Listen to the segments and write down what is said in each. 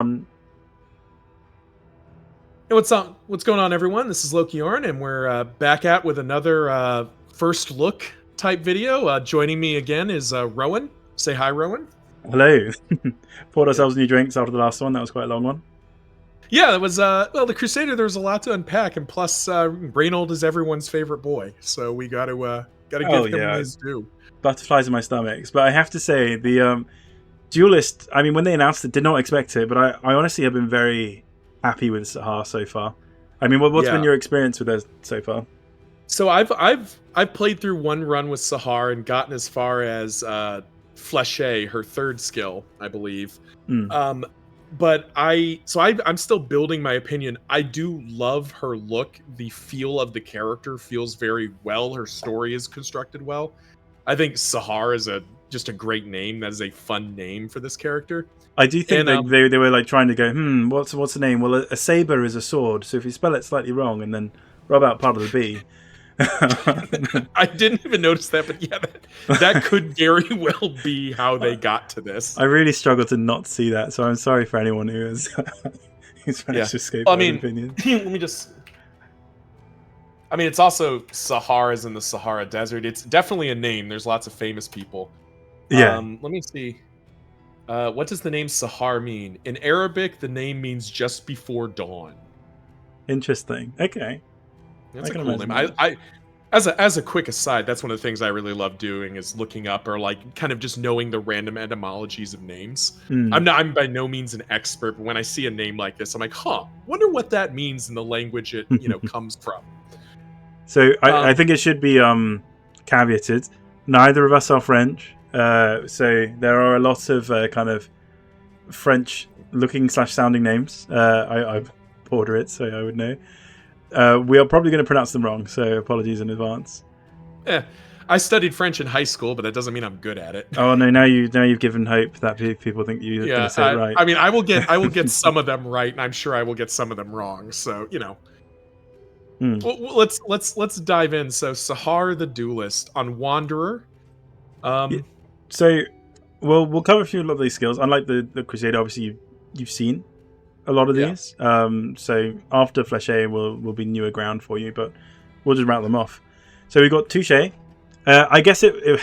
Hey, what's up? What's going on, everyone? This is Loki Orn, and we're back at with another first look type video. Joining me again is Rowan. Say hi, Rowan. Hello. Poured Yeah, ourselves new drinks after the last one. That was quite a long one. yeah. It was well, the Crusader. There was a lot to unpack, and plus, Reynold is everyone's favorite boy, so we got to Oh give him yeah, his due. butterflies in my stomachs. But I have to say, the Duelist. I mean, when they announced it, did not expect it. But I honestly have been very happy with Sahar so far. I mean, what's been Yeah. your experience with her so far? So I've played through one run with Sahar and gotten as far as Fleshe, her third skill, I believe. Mm. Um, but I'm still building my opinion. I do love her look. The feel of the character feels very well. Her story is constructed well. I think Sahar is just a great name. That is a fun name for this character. I do think And they were like trying to go, what's the name? Well, a saber is a sword. So if you spell it slightly wrong and then rub out part of the B. I didn't even notice that, but yeah, that could very well be how they got to this. I really struggle to not see that, so I'm sorry for anyone who is who's managed Yeah. to escape I those mean, opinions. let me just. I mean, it's also Sahara's in the Sahara Desert. It's definitely a name. There's lots of famous people. Yeah, Let me see. What does the name Sahar mean? In Arabic, the name means just before dawn. interesting. Okay, That's I a can cool imagine name. that. As a quick aside, that's one of the things I really love doing is looking up or like kind of just knowing the random etymologies of names. Mm. I'm by no means an expert, but when I see a name like this, I'm like, huh, wonder what that means in the language it comes from. So I Um, think it should be caveated. Neither of us are French, so there are a lot of kind of French-looking / sounding names. I order it, so I would know. We are probably going to pronounce them wrong, so apologies in advance. I studied French in high school, but that doesn't mean I'm good at it. Oh no! Now you've given hope that people think you're going to Yeah, say it right. I mean, I will get some of them right, and I'm sure I will get some of them wrong. So Mm. let's dive in. So Sahar the Duelist on Wanderer. Yeah. Um, So, we'll cover a few of these skills. Unlike the Crusader, obviously you've seen a lot of yeah, these. So after Fleshe will be newer ground for you, but we'll just rattle them off. So we got Touche. I guess it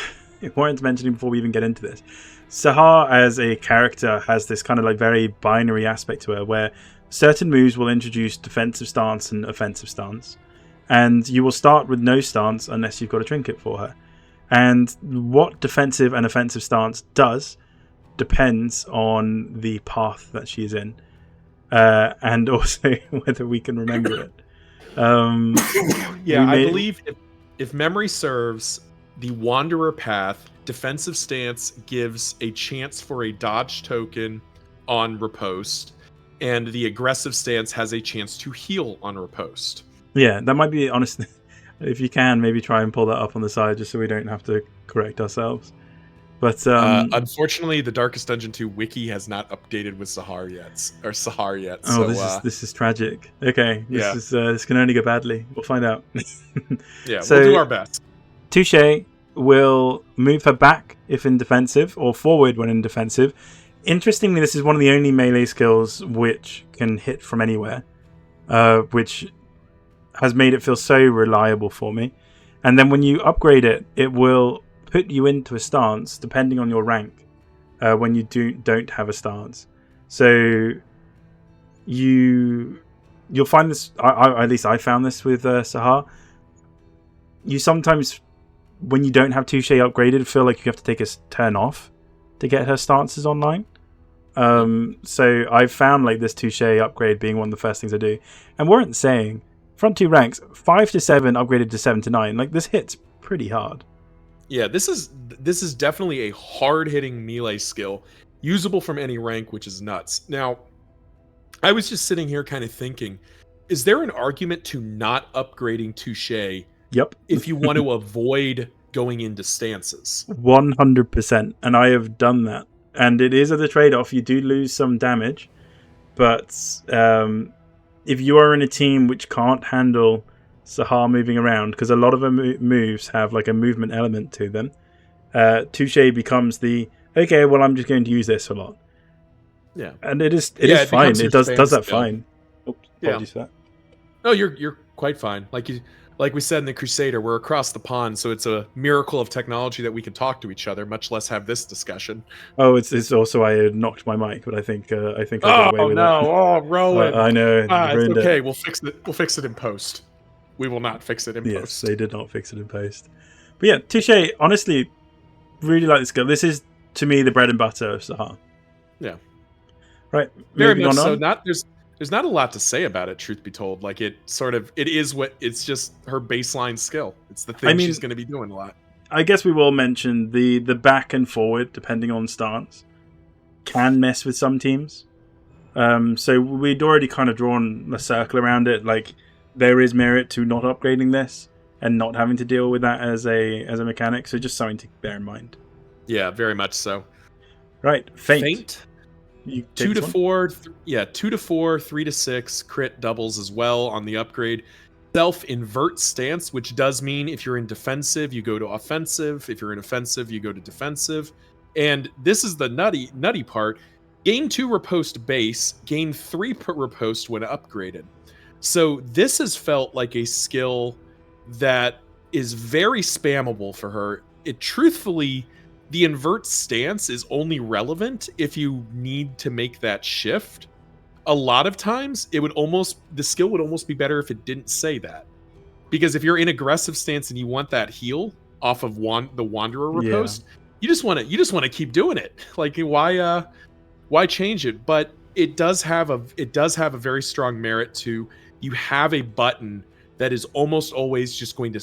warrants mentioning before we even get into this. Sahar as a character has this kind of like very binary aspect to her, where certain moves will introduce defensive stance and offensive stance, and you will start with no stance unless you've got a trinket for her. And what defensive and offensive stance does depends on the path that she's in, and also whether we can remember it. yeah. I believe if memory serves, the Wanderer path defensive stance gives a chance for a dodge token on riposte, and the aggressive stance has a chance to heal on riposte. Yeah, that might be honestly. If you can, maybe try and pull that up on the side just so we don't have to correct ourselves. But Unfortunately, the Darkest Dungeon 2 wiki has not updated with Sahar yet. oh, So this is tragic. Okay, yeah, this can only go badly. We'll find out. yeah, we'll do So our best. Touche will move her back if in defensive, or forward when in defensive. Interestingly, this is one of the only melee skills which can hit from anywhere, which has made it feel so reliable for me. And then when you upgrade it, it will put you into a stance depending on your rank when you don't have a stance. So you'll find this. At least I found this with Sahar. You sometimes, when you don't have Touche upgraded, feel like you have to take a turn off to get her stances online. So I've found like this Touche upgrade being one of the first things I do. And weren't saying front two ranks 5 to 7 upgraded to 7 to 9. Like this hits pretty hard. Yeah, this is definitely a hard-hitting melee skill, usable from any rank, which is nuts. Now, I was just sitting here kind of thinking, is there an argument to not upgrading Touche Yep. if you want to avoid going into stances? 100%. And I have done that. And it is at the trade-off. You do lose some damage. But if you are in a team which can't handle Sahar moving around, because a lot of her moves have like a movement element to them, Touche becomes the, okay, well, I'm just going to use this a lot. Yeah. And it is Yeah, it fine. becomes your It does spam that skill. fine. Oops, Yeah. apologies for that. No, you're quite fine. Like we said in the Crusader, we're across the pond, so it's a miracle of technology that we can talk to each other, much less have this discussion. Oh, it's also I had knocked my mic, but I think I got away Oh with no! it. Oh, Rowan. I know, It's ruined okay. it. We'll fix it. We'll fix it in post. We will not fix it in Yes, post. they did not fix it in post. But yeah, Touche, honestly, really like this skill. This is, to me, the bread and butter of Sahar. Yeah. Right, Very moving much so. on. There's not a lot to say about it, truth be told. Like it is what it's just her baseline skill. It's the thing she's going to be doing a lot. I guess we will mention the back and forward, depending on stance, can mess with some teams. So we'd already kind of drawn a circle around it. Like there is merit to not upgrading this and not having to deal with that as a mechanic. So just something to bear in mind. Yeah, very much so. Right, Feint. 2 to 4, 2 to 4, 3 to 6 crit doubles as well on the upgrade. Self invert stance, which does mean if you're in defensive, you go to offensive. If you're in offensive, you go to defensive. And this is the nutty part. Gain 2 riposte base, gain 3 riposte when upgraded. So this has felt like a skill that is very spammable for her. It truthfully, the invert stance is only relevant if you need to make that shift. A lot of times the skill would almost be better if it didn't say that. Because if you're in aggressive stance and you want that heal off of the Wanderer riposte, you just want to keep doing it. Like why change it? But it does have a very strong merit to, you have a button that is almost always just going to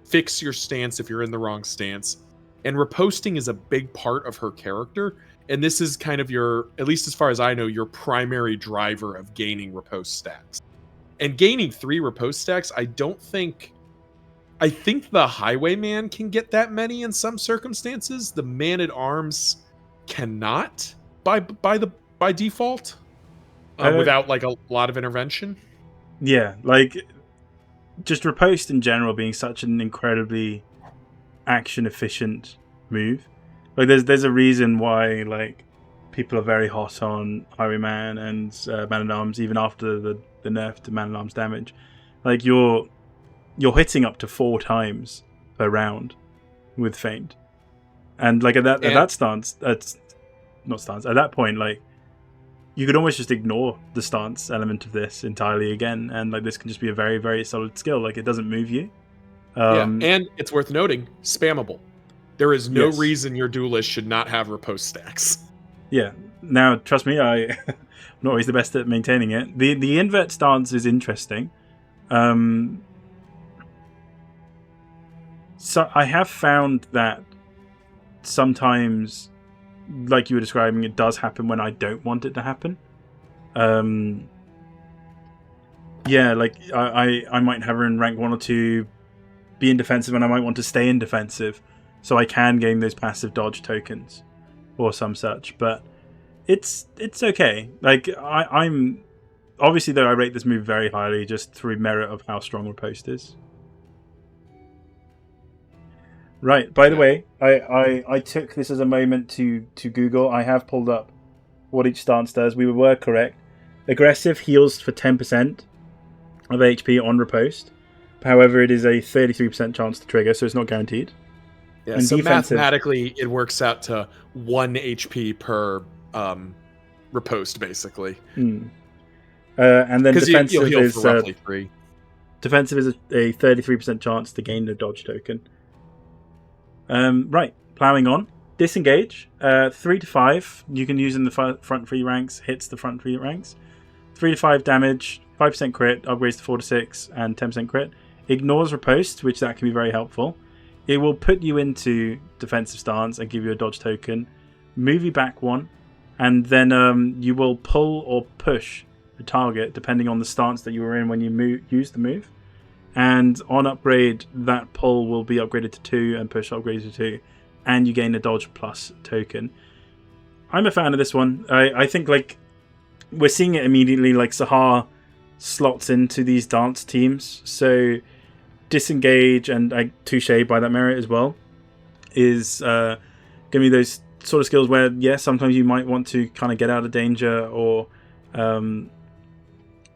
fix your stance if you're in the wrong stance. And riposting is a big part of her character. And this is kind of at least as far as I know, your primary driver of gaining riposte stacks. And gaining 3 riposte stacks, I think the Highwayman can get that many in some circumstances. The Man-at-Arms cannot by default without like a lot of intervention. Yeah, like just riposte in general being such an incredibly action efficient move. Like there's a reason why like people are very hot on Highwayman and Man-at-Arms even after the nerf to Man-at-Arms damage. Like you're hitting up to 4 times per round with Feint. And like at that stance, at that point, like you could almost just ignore the stance element of this entirely again, and like this can just be a very, very solid skill. Like it doesn't move you. And it's worth noting, spammable. There is no reason your Duelist should not have riposte stacks. Yeah. Now, trust me, I'm not always the best at maintaining it. The invert stance is interesting. So I have found that sometimes, like you were describing, it does happen when I don't want it to happen. Yeah, like I might have her in rank 1 or 2, be in defensive, and I might want to stay in defensive, so I can gain those passive dodge tokens or some such. But it's okay. Like I'm obviously, though, I rate this move very highly just through merit of how strong riposte is. Right. By the way, I took this as a moment to Google. I have pulled up what each stance does. We were correct. Aggressive heals for 10% of HP on riposte. However, it is a 33% chance to trigger, so it's not guaranteed. Yeah, and so mathematically, it works out to 1 HP per riposte, basically. And then defensive you'll heal is for roughly 3. Defensive is a 33% chance to gain the dodge token. Right, ploughing on. Disengage. 3 to 5. You can use in the front 3 ranks. Hits the front 3 ranks. 3 to 5 damage. 5% crit. Upgrades to 4 to 6 and 10% crit. Ignores riposte, which that can be very helpful. It will put you into defensive stance and give you a dodge token. Move you back 1. And then you will pull or push the target depending on the stance that you were in when you use the move. And on upgrade, that pull will be upgraded to 2 and push upgraded to 2. And you gain a dodge plus token. I'm a fan of this one. I think like we're seeing it immediately. Like Sahar slots into these dance teams. So disengage and Touche by that merit as well is going to be those sort of skills where, sometimes you might want to kind of get out of danger or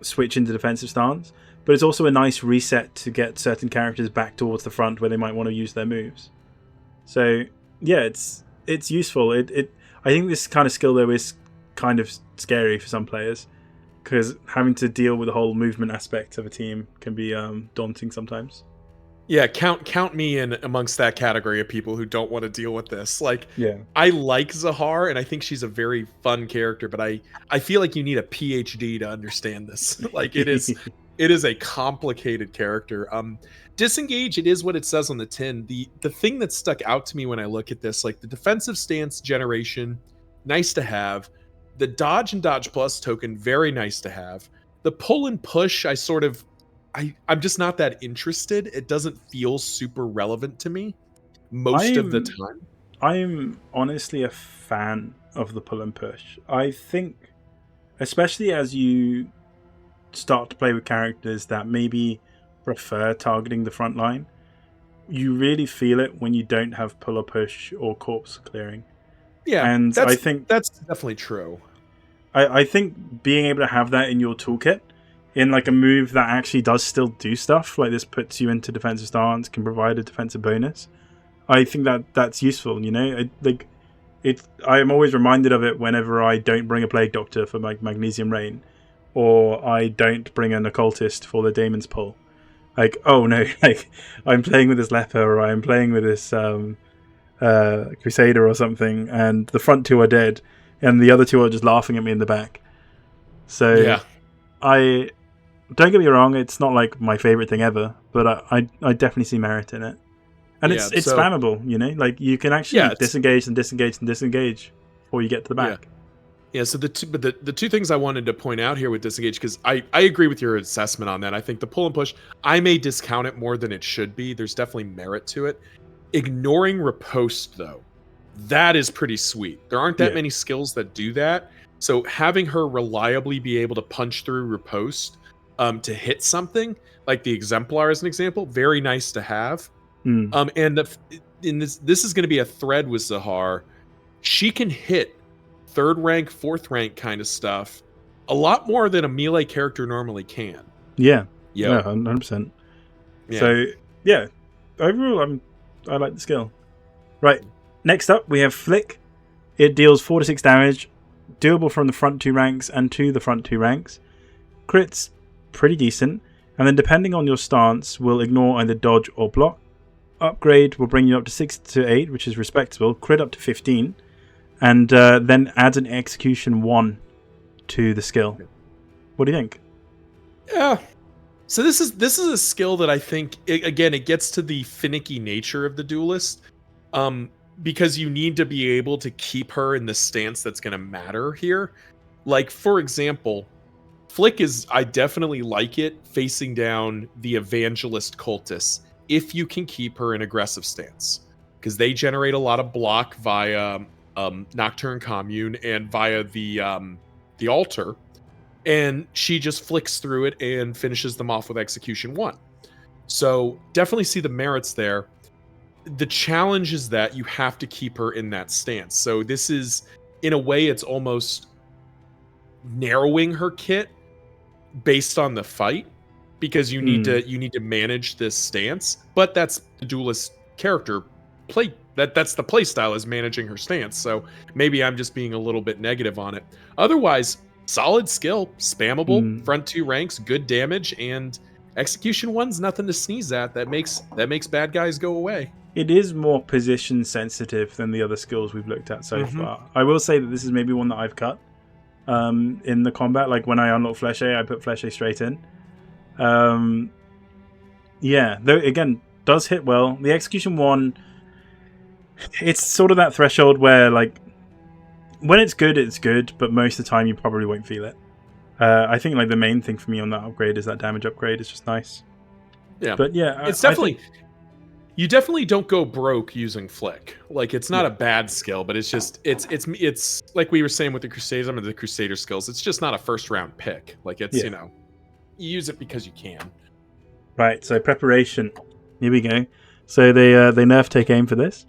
switch into defensive stance, but it's also a nice reset to get certain characters back towards the front where they might want to use their moves. So yeah, it's useful. I think this kind of skill though is kind of scary for some players, because having to deal with the whole movement aspect of a team can be daunting sometimes. Yeah, count me in amongst that category of people who don't want to deal with this. Like, Yeah. I like Zahar, and I think she's a very fun character, but I feel like you need a PhD to understand this. Like, it is a complicated character. Disengage, it is what it says on the tin. The thing that stuck out to me when I look at this, like the defensive stance generation, nice to have. The dodge and dodge plus token, very nice to have. The pull and push, I'm just not that interested. It doesn't feel super relevant to me most of the time. I'm honestly a fan of the pull and push. I think, especially as you start to play with characters that maybe prefer targeting the front line, you really feel it when you don't have pull or push or corpse clearing. Yeah, and I think that's definitely true. I think being able to have that in your toolkit, in like a move that actually does still do stuff, like this puts you into defensive stance, can provide a defensive bonus, I think that's useful, you know? I'm always reminded of it whenever I don't bring a Plague Doctor for my Magnesium Rain, or I don't bring an Occultist for the Daemon's Pull. Like, oh no, like, I'm playing with this Leper, or I'm playing with this Crusader or something, and the front two are dead, and the other two are just laughing at me in the back. So, yeah. I don't get me wrong, it's not like my favorite thing ever, but I definitely see merit in it. And it's spammable, you know? Like, you can actually disengage and disengage and disengage before you get to the back. Yeah, so the two things I wanted to point out here with disengage, because I agree with your assessment on that. I think the pull and push, I may discount it more than it should be. There's definitely merit to it. Ignoring riposte, though, that is pretty sweet. There aren't that many skills that do that. So having her reliably be able to punch through riposte to hit something, like the Exemplar as an example, very nice to have. And this is going to be a thread with Zahar. She can hit 3rd rank, 4th rank kind of stuff a lot more than a melee character normally can. Yeah, 100%. Yeah. So yeah, overall I like the skill. Right, next up we have Flick. It deals 4 to 6 damage, doable from the front 2 ranks and to the front 2 ranks. Crits pretty decent, and then depending on your stance will ignore either dodge or block. Upgrade will bring you up to 6 to 8, which is respectable. Crit up to 15, and then adds an execution 1 to the skill. What do you think? Yeah. So this is a skill that I think it gets to the finicky nature of the Duelist, because you need to be able to keep her in the stance that's going to matter here. Like, for example, Flick I definitely like it facing down the Evangelist Cultists if you can keep her in aggressive stance, because they generate a lot of block via Nocturne Commune and via the altar, and she just flicks through it and finishes them off with execution 1. So definitely see the merits there. The challenge is that you have to keep her in that stance. So this is, in a way, it's almost narrowing her kit based on the fight, because you need to manage this stance. But that's the Duelist character play. That's the play style, is managing her stance. So maybe I'm just being a little bit negative on it. Otherwise, solid skill, spammable, front 2 ranks, good damage, and execution 1's nothing to sneeze at. That makes bad guys go away. It is more position sensitive than the other skills we've looked at so far. I will say that this is maybe one that I've cut in the combat. Like when I unlock Flesh A, I put Flesh A straight in. Yeah, though again, does hit well. The execution 1, it's sort of that threshold where, like, when it's good, but most of the time you probably won't feel it. I think like the main thing for me on that upgrade is that damage upgrade. It's just nice. Yeah, but yeah, it's definitely. You definitely don't go broke using Flick. Like, it's not a bad skill, but it's just it's like we were saying with the Crusaders. I mean, the Crusader skills. It's just not a 1st round pick. Like, it's you use it because you can. Right. So preparation. Here we go. So they nerf take aim for this.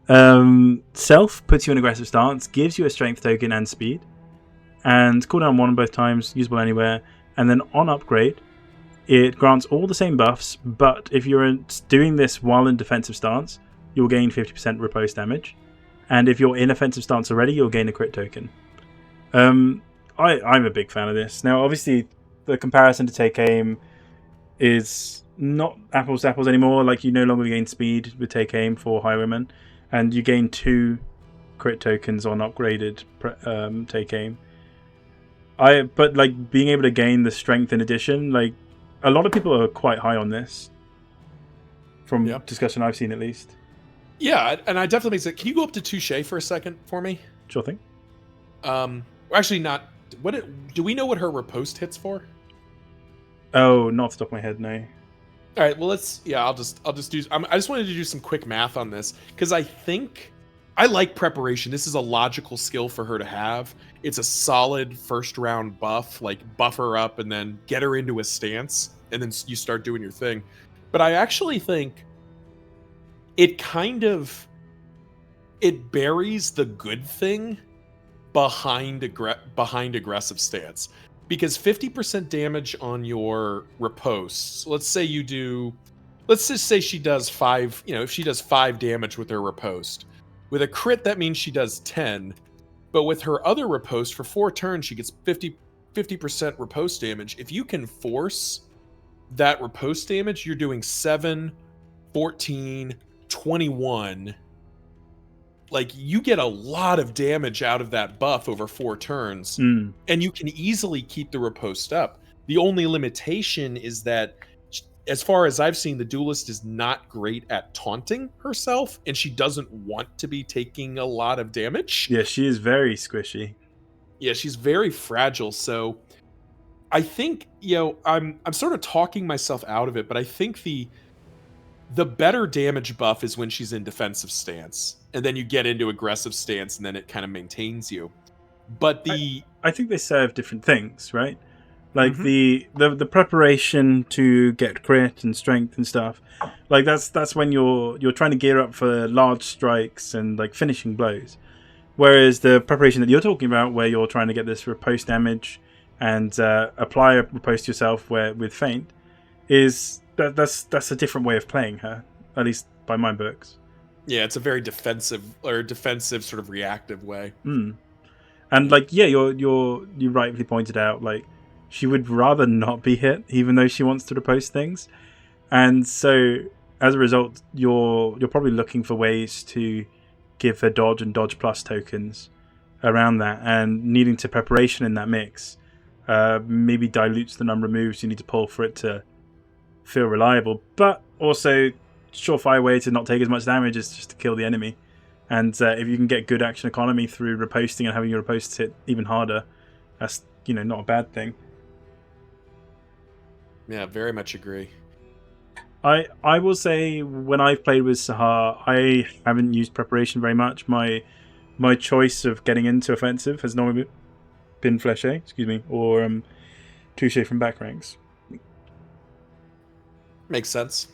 Self puts you in aggressive stance, gives you a strength token and speed, and cooldown 1 both times, usable anywhere. And then on upgrade, it grants all the same buffs, but if you're doing this while in defensive stance, you'll gain 50% riposte damage. And if you're in offensive stance already, you'll gain a crit token. I'm a big fan of this. Now, obviously, the comparison to Take Aim is not apples to apples anymore. Like, you no longer gain speed with Take Aim for Highwayman, and you gain 2 crit tokens on upgraded Take Aim. But like being able to gain the strength in addition, like a lot of people are quite high on this from discussion I've seen at least. Yeah, and I definitely say, can you go up to Touche for a second for me? Sure thing. Actually, not. Do we know what her riposte hits for? Oh, not off the top of my head, no. All right, well let's. Yeah, I'll just do. I just wanted to do some quick math on this because I think I like preparation. This is a logical skill for her to have. It's a solid first round buff, like buff her up and then get her into a stance, and then you start doing your thing. But I actually think it buries the good thing behind aggressive stance, because 50% damage on your riposte. Let's just say she does 5. If she does 5 damage with her riposte, with a crit that means she does 10. But with her other riposte, for 4 turns, she gets 50% riposte damage. If you can force that riposte damage, you're doing 7, 14, 21. Like, you get a lot of damage out of that buff over 4 turns, and you can easily keep the riposte up. The only limitation is that, as far as I've seen, the Duelist is not great at taunting herself, and she doesn't want to be taking a lot of damage. Yeah, she is very squishy. Yeah, she's very fragile. So I think, I'm sort of talking myself out of it, but I think the better damage buff is when she's in defensive stance, and then you get into aggressive stance, and then it kind of maintains you. But I think they serve different things, right? Like the preparation to get crit and strength and stuff, like that's when you're trying to gear up for large strikes and like finishing blows. Whereas the preparation that you're talking about, where you're trying to get this riposte damage and apply a riposte yourself with feint, is that's a different way of playing her, at least by my books. Yeah, it's a very defensive sort of reactive way. And like, yeah, you rightly pointed out, like, she would rather not be hit, even though she wants to riposte things. And so, as a result, you're probably looking for ways to give her dodge and dodge plus tokens around that, and needing to preparation in that mix maybe dilutes the number of moves you need to pull for it to feel reliable. But also, surefire way to not take as much damage is just to kill the enemy. And if you can get good action economy through riposting and having your riposte hit even harder, that's not a bad thing. Yeah, very much agree. I will say, when I've played with Sahar, I haven't used preparation very much. My choice of getting into offensive has normally been Fléché, or Touché from back ranks. Makes sense.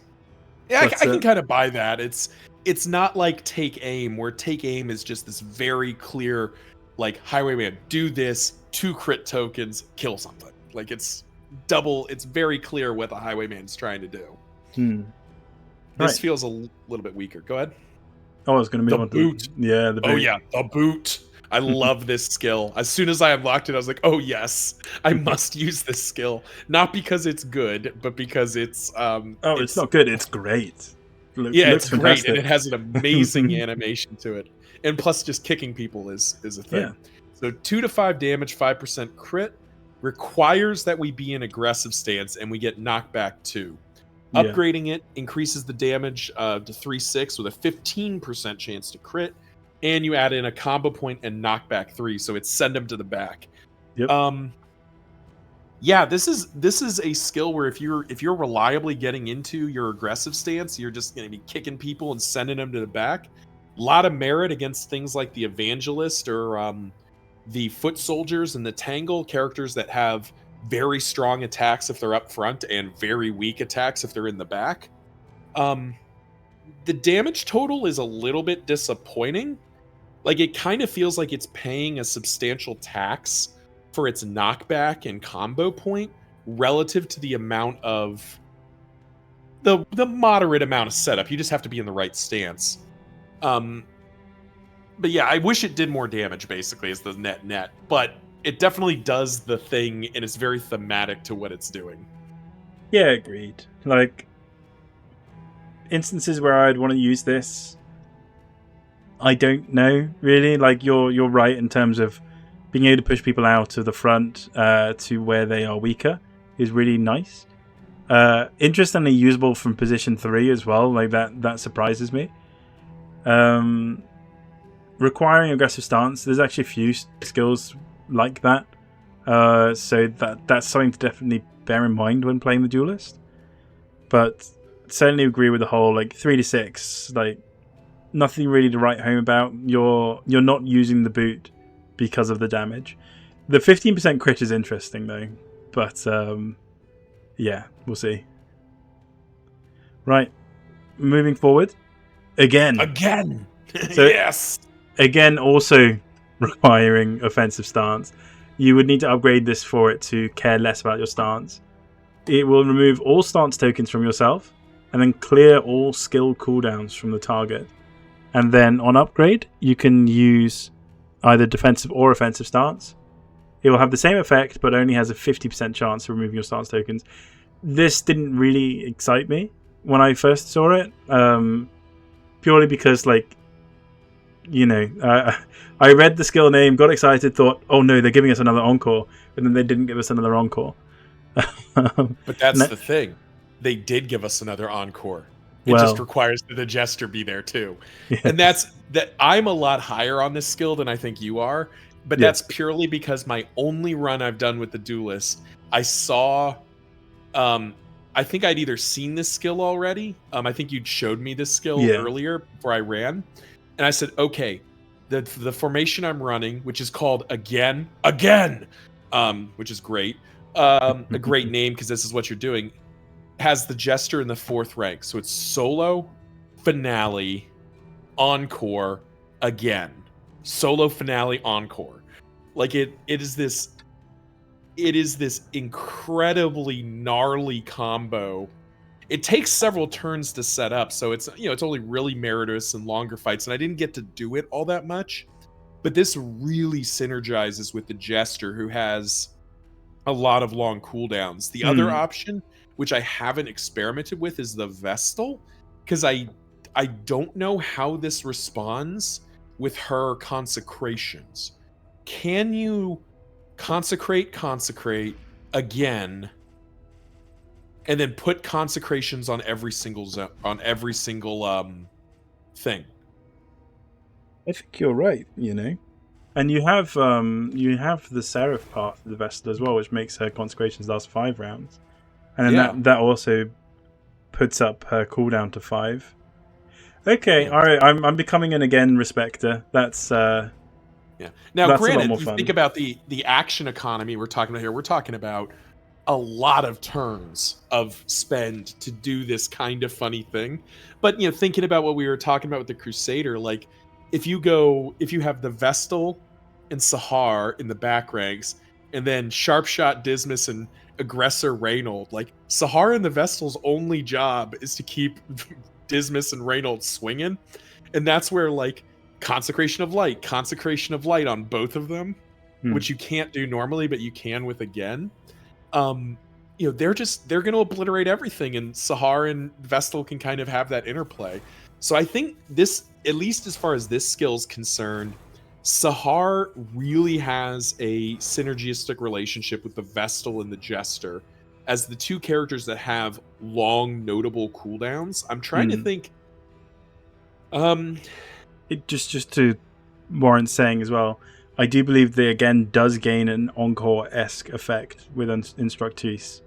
Yeah, I can kind of buy that. It's not like Take Aim, where Take Aim is just this very clear, like, Highwayman, do this, 2 crit tokens, kill something. Like, it's very clear what the Highwayman's trying to do. This feels a little bit weaker. Go ahead. Oh, I was going to move on to the boot. Oh yeah, the boot. I love this skill. As soon as I unlocked it, I was like, oh yes, I must use this skill. Not because it's good, but because it's it's not good, it's great. It's great, and it has an amazing animation to it. And plus, just kicking people is a thing. Yeah. So 2 to 5 damage, 5% crit, requires that we be in aggressive stance, and we get knockback 2. Yeah. Upgrading it increases the damage to 3/6 with a 15% chance to crit, and you add in a combo point and knockback 3, so it's send them to the back. Yep. Yeah, this is a skill where if you're reliably getting into your aggressive stance, you're just going to be kicking people and sending them to the back. A lot of merit against things like the Evangelist or the Foot Soldiers and the Tangle, characters that have very strong attacks if they're up front and very weak attacks if they're in the back. the damage total is a little bit disappointing. Like, it kind of feels like it's paying a substantial tax for its knockback and combo point relative to the amount of the moderate amount of setup. You just have to be in the right stance. But yeah, I wish it did more damage, basically, is the net. But it definitely does the thing, and it's very thematic to what it's doing. Yeah, agreed. Like, instances where I'd want to use this, I don't know, really. Like, you're right in terms of being able to push people out of the front to where they are weaker is really nice. Interestingly usable from position 3 as well. Like, that surprises me. Requiring aggressive stance, there's actually a few skills like that. So that's something to definitely bear in mind when playing the Duelist. But certainly agree with the whole, like, 3 to 6, like, nothing really to write home about. You're not using the boot because of the damage. The 15% crit is interesting though, but yeah, we'll see. Right, moving forward again. So, Yes. Again, also requiring offensive stance. You would need to upgrade this for it to care less about your stance. It will remove all stance tokens from yourself and then clear all skill cooldowns from the target. And then on upgrade, you can use either defensive or offensive stance. It will have the same effect, but only has a 50% chance of removing your stance tokens. This didn't really excite me when I first saw it, purely because, like, you know, I read the skill name, got excited, thought, oh no, they're giving us another encore, and then they didn't give us another encore. But that's the thing. They did give us another encore. It just requires that the Jester be there too. Yes. And that's that. I'm a lot higher on this skill than I think you are, but that's purely because my only run I've done with the Duelist, I saw, I think I'd either seen this skill already. I think you'd showed me this skill earlier before I ran. And I said, okay, the formation I'm running, which is called again, which is great. A great name because this is what you're doing, has the Jester in the 4th rank. So it's solo, finale, encore, again. Solo, finale, encore. Like, it is this incredibly gnarly combo. It takes several turns to set up, so it's only really meritorious in longer fights, and I didn't get to do it all that much. But this really synergizes with the Jester, who has a lot of long cooldowns. The other option, which I haven't experimented with, is the Vestal, because I don't know how this responds with her consecrations. Can you consecrate again, and then put consecrations on every single thing? I think you're right, you know. And you have the Seraph path of the Vestal as well, which makes her consecrations last 5 rounds. And then that also puts up her cooldown to 5. Okay, alright, I'm becoming an again respecter. That's Now granted, you think about the action economy we're talking about here, we're talking about a lot of turns of spend to do this kind of funny thing. But thinking about what we were talking about with the Crusader, like, if you have the Vestal and Sahar in the back ranks, and then Sharpshot Dismas and Aggressor Reynold, like, Sahar and the Vestal's only job is to keep Dismas and Reynold swinging, and that's where, like, Consecration of Light on both of them, which you can't do normally, but you can with again. They're going to obliterate everything, and Sahar and Vestal can kind of have that interplay. So I think this, at least as far as this skill is concerned, Sahar really has a synergistic relationship with the Vestal and the Jester as the two characters that have long, notable cooldowns. I'm trying to think. Just to warrant saying as well, I do believe they again does gain an encore-esque effect with Instructrice.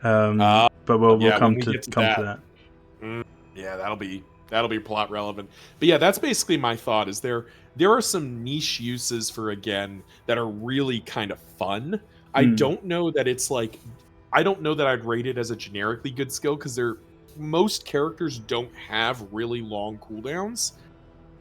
But we'll come to that. Yeah, that'll be plot relevant. But yeah, that's basically my thought. Is there are some niche uses for again that are really kind of fun. I don't know that it's like, I don't know that I'd rate it as a generically good skill, because most characters don't have really long cooldowns.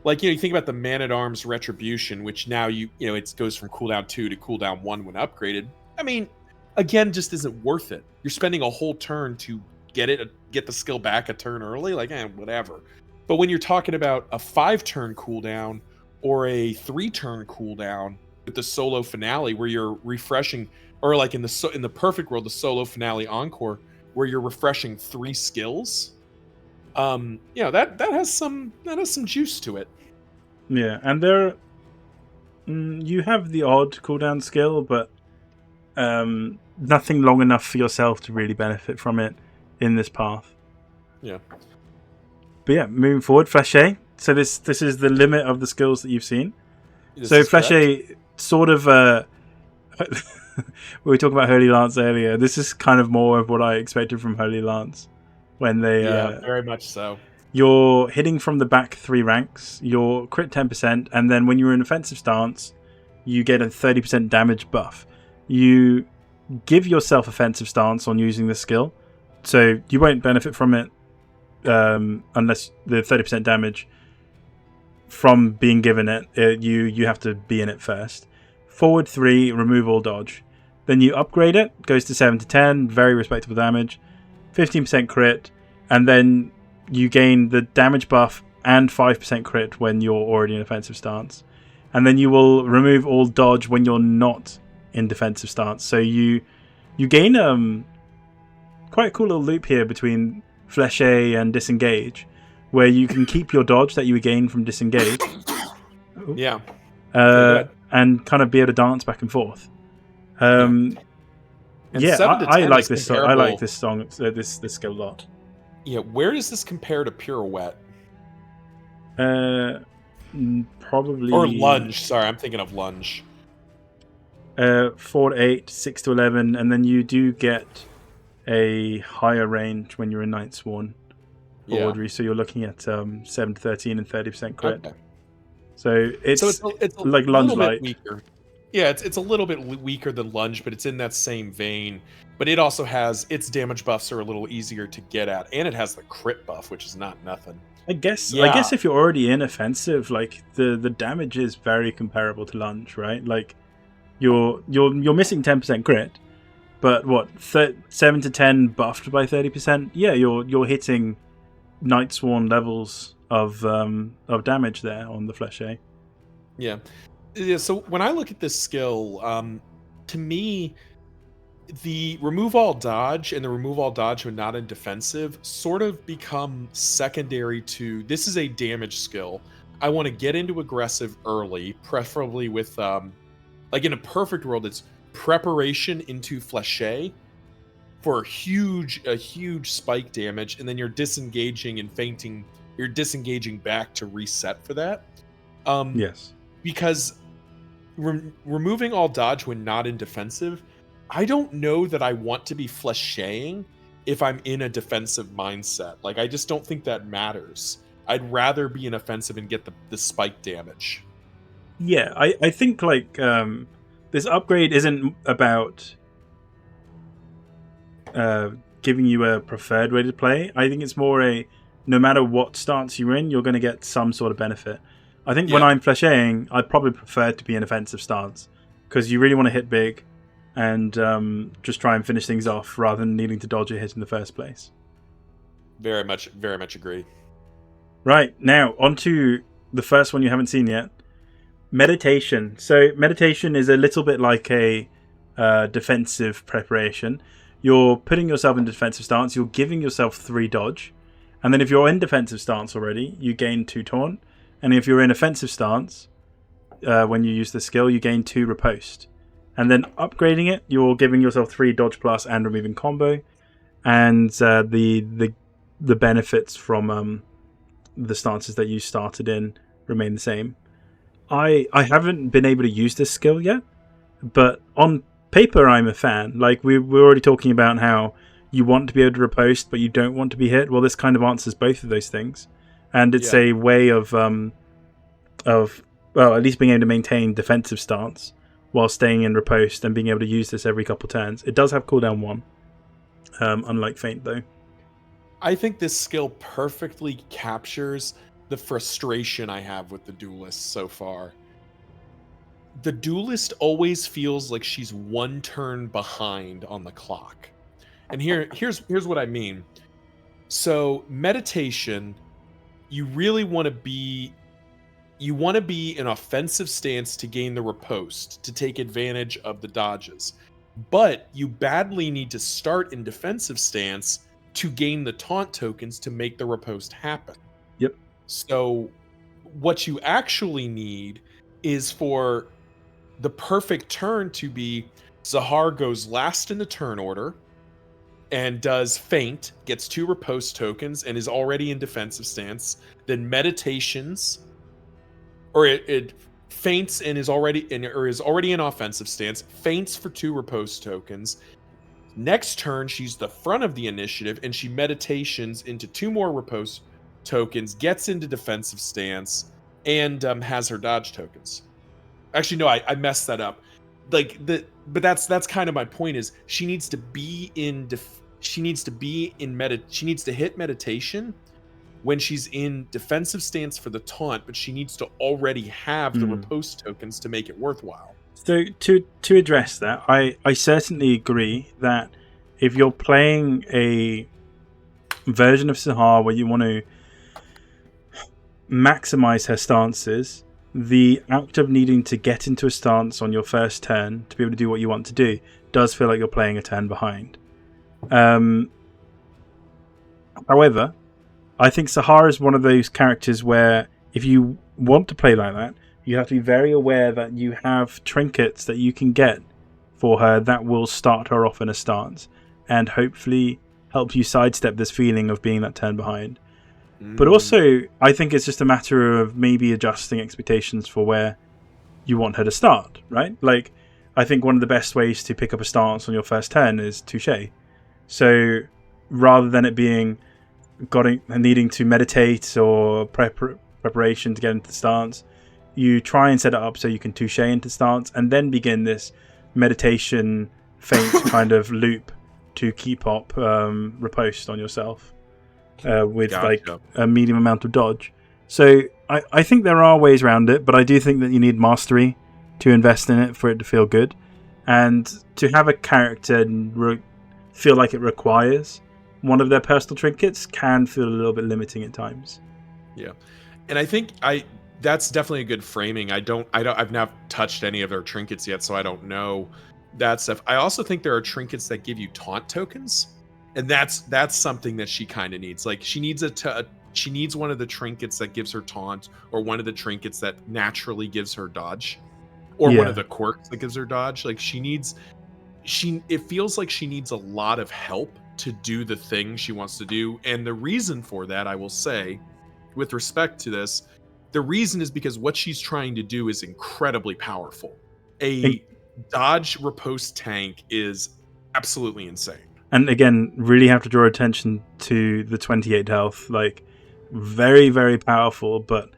Like, you think about the Man-at-Arms Retribution, which now it goes from cooldown 2 to cooldown 1 when upgraded. I mean, again, just isn't worth it. You're spending a whole turn to get the skill back a turn early, like, whatever. But when you're talking about a 5-turn cooldown or a 3-turn cooldown with the solo finale where you're refreshing, or like in the perfect world, the solo finale encore where you're refreshing 3 skills, that has some juice to it. Yeah, and you have the odd cooldown skill, but nothing long enough for yourself to really benefit from it in this path. Yeah. But yeah, moving forward, Flèche. So this is the limit of the skills that you've seen. So Flèche sort of we were talking about Holy Lance earlier. This is kind of more of what I expected from Holy Lance. When they very much so. You're hitting from the back 3 ranks, you're crit 10%, and then when you're in offensive stance, you get a 30% damage buff. You give yourself offensive stance on using this skill, so you won't benefit from it unless the 30% damage from being given it, you have to be in it first. Forward 3, remove all dodge. Then you upgrade it, goes to 7 to 10, very respectable damage, 15% crit, and then you gain the damage buff and 5% crit when you're already in offensive stance. And then you will remove all dodge when you're not in defensive stance. So you gain quite a cool little loop here between Flèche and Disengage, where you can keep your dodge that you gain from Disengage. Yeah. And kind of be able to dance back and forth. I like this. I like this song. This skill a lot. Yeah, where does this compare to Pirouette? Probably or Lunge. Sorry, I'm thinking of Lunge. 4 to 8, 6 to 11, and then you do get a higher range when you're in Night Sworn. Forward, so you're looking at 7 to 13 and 30% crit. Okay. So it's like Lunge light. Weaker. Yeah, it's a little bit weaker than Lunge, but it's in that same vein. But it also has its damage buffs are a little easier to get at, and it has the crit buff, which is not nothing. I guess if you're already in offensive, like the damage is very comparable to Lunge, right? Like you're missing 10% crit, but 7 to 10 buffed by 30%. Yeah, you're hitting Night Sworn levels of damage there on the Flèche. Yeah. So when I look at this skill, to me, the remove all dodge and the remove all dodge when not in defensive sort of become secondary to this is a damage skill. I want to get into aggressive early, preferably with like in a perfect world, it's preparation into Flèche for a huge spike damage, and then you're disengaging and feinting. You're disengaging back to reset for that. Yes. Because removing all dodge when not in defensive, I don't know that I want to be Flècheing if I'm in a defensive mindset. Like, I just don't think that matters. I'd rather be in offensive and get the spike damage. Yeah, I think like this upgrade isn't about giving you a preferred way to play. I think it's more no matter what stance you're in, you're going to get some sort of benefit. I think when I'm Flècheing, I'd probably prefer to be in offensive stance because you really want to hit big and just try and finish things off rather than needing to dodge a hit in the first place. Very much agree. Right, now on to the first one you haven't seen yet. Meditation. So meditation is a little bit like a defensive preparation. You're putting yourself in defensive stance, you're giving yourself 3 dodge, and then if you're in defensive stance already, you gain 2 taunt, and if you're in offensive stance, when you use the skill, you gain 2 riposte. And then upgrading it, you're giving yourself 3 dodge plus and removing combo, and the benefits from the stances that you started in remain the same. I haven't been able to use this skill yet, but on paper I'm a fan. Like we're already talking about how you want to be able to riposte, but you don't want to be hit. Well, this kind of answers both of those things, and it's a way of at least being able to maintain defensive stance while staying in riposte and being able to use this every couple turns. It does have cooldown 1, unlike Feint though. I think this skill perfectly captures the frustration I have with the Duelist so far. The Duelist always feels like she's one turn behind on the clock. And here's what I mean. So, meditation, you really want to be in offensive stance to gain the riposte, to take advantage of the dodges. But you badly need to start in defensive stance to gain the taunt tokens to make the riposte happen. Yep. So what you actually need is for the perfect turn to be Zahar goes last in the turn order and does feint, gets 2 riposte tokens, and is already in defensive stance. Then meditations, or it feints and is already in offensive stance, feints for 2 riposte tokens. Next turn, she's the front of the initiative, and she meditations into 2 more riposte tokens, gets into defensive stance, and has her dodge tokens. Actually, no, I messed that up. But that's kind of my point. Is she needs to be in she needs to hit meditation when she's in defensive stance for the taunt, but she needs to already have the riposte tokens to make it worthwhile. So to address that, I certainly agree that if you're playing a version of Sahar where you want to maximize her stances, the act of needing to get into a stance on your first turn to be able to do what you want to do does feel like you're playing a turn behind. However, I think Sahar is one of those characters where if you want to play like that, you have to be very aware that you have trinkets that you can get for her that will start her off in a stance and hopefully help you sidestep this feeling of being that turn behind. But also, I think it's just a matter of maybe adjusting expectations for where you want her to start, right? Like, I think one of the best ways to pick up a stance on your first turn is touche. So rather than it being needing to meditate or preparation to get into the stance, you try and set it up so you can touche into stance and then begin this meditation feint kind of loop to keep up riposte on yourself with like a medium amount of dodge. So I think there are ways around it, but I do think that you need mastery to invest in it for it to feel good, and to have a character feel like it requires one of their personal trinkets can feel a little bit limiting at times. Yeah, and I think that's definitely a good framing. I've not touched any of their trinkets yet, so I don't know that stuff. I also think there are trinkets that give you taunt tokens, and that's something that she kind of needs. Like she needs she needs one of the trinkets that gives her taunt, or one of the trinkets that naturally gives her dodge, or one of the quirks that gives her dodge. Like it feels like she needs a lot of help to do the thing she wants to do. And the reason for that, I will say, with respect to this, the reason is because what she's trying to do is incredibly powerful. A dodge riposte tank is absolutely insane. And again, really have to draw attention to the 28 health. Like, very, very powerful, but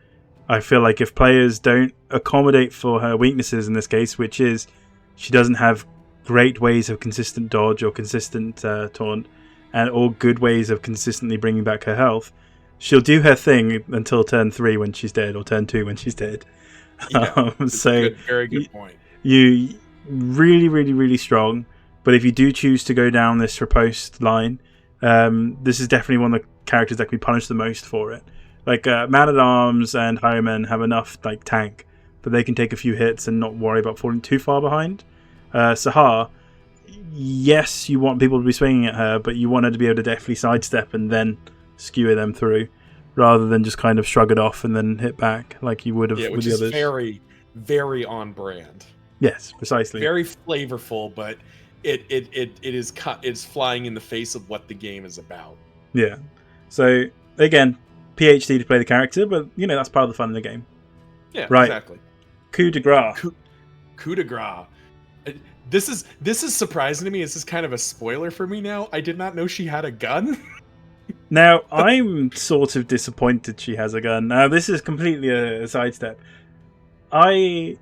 I feel like if players don't accommodate for her weaknesses in this case, which is she doesn't have great ways of consistent dodge or consistent taunt, and all good ways of consistently bringing back her health, she'll do her thing until turn 3 when she's dead, or turn 2 when she's dead. Yeah, very good point. You really, really, really strong, but if you do choose to go down this riposte line, this is definitely one of the characters that can be punished the most for it. Like Man-at-Arms and Highwaymen have enough like tank, but they can take a few hits and not worry about falling too far behind. Sahar, yes, you want people to be swinging at her, but you want her to be able to definitely sidestep and then skewer them through, rather than just kind of shrug it off and then hit back like you would have with the others. Very, very on brand. Yes, precisely. Very flavorful, but it's flying in the face of what the game is about. Yeah. So again, PhD to play the character, but that's part of the fun of the game. Yeah, right. Exactly. Coup de grace. Coup de grace. This is surprising to me. This is kind of a spoiler for me now. I did not know she had a gun. Now, I'm sort of disappointed she has a gun. Now, this is completely a sidestep. I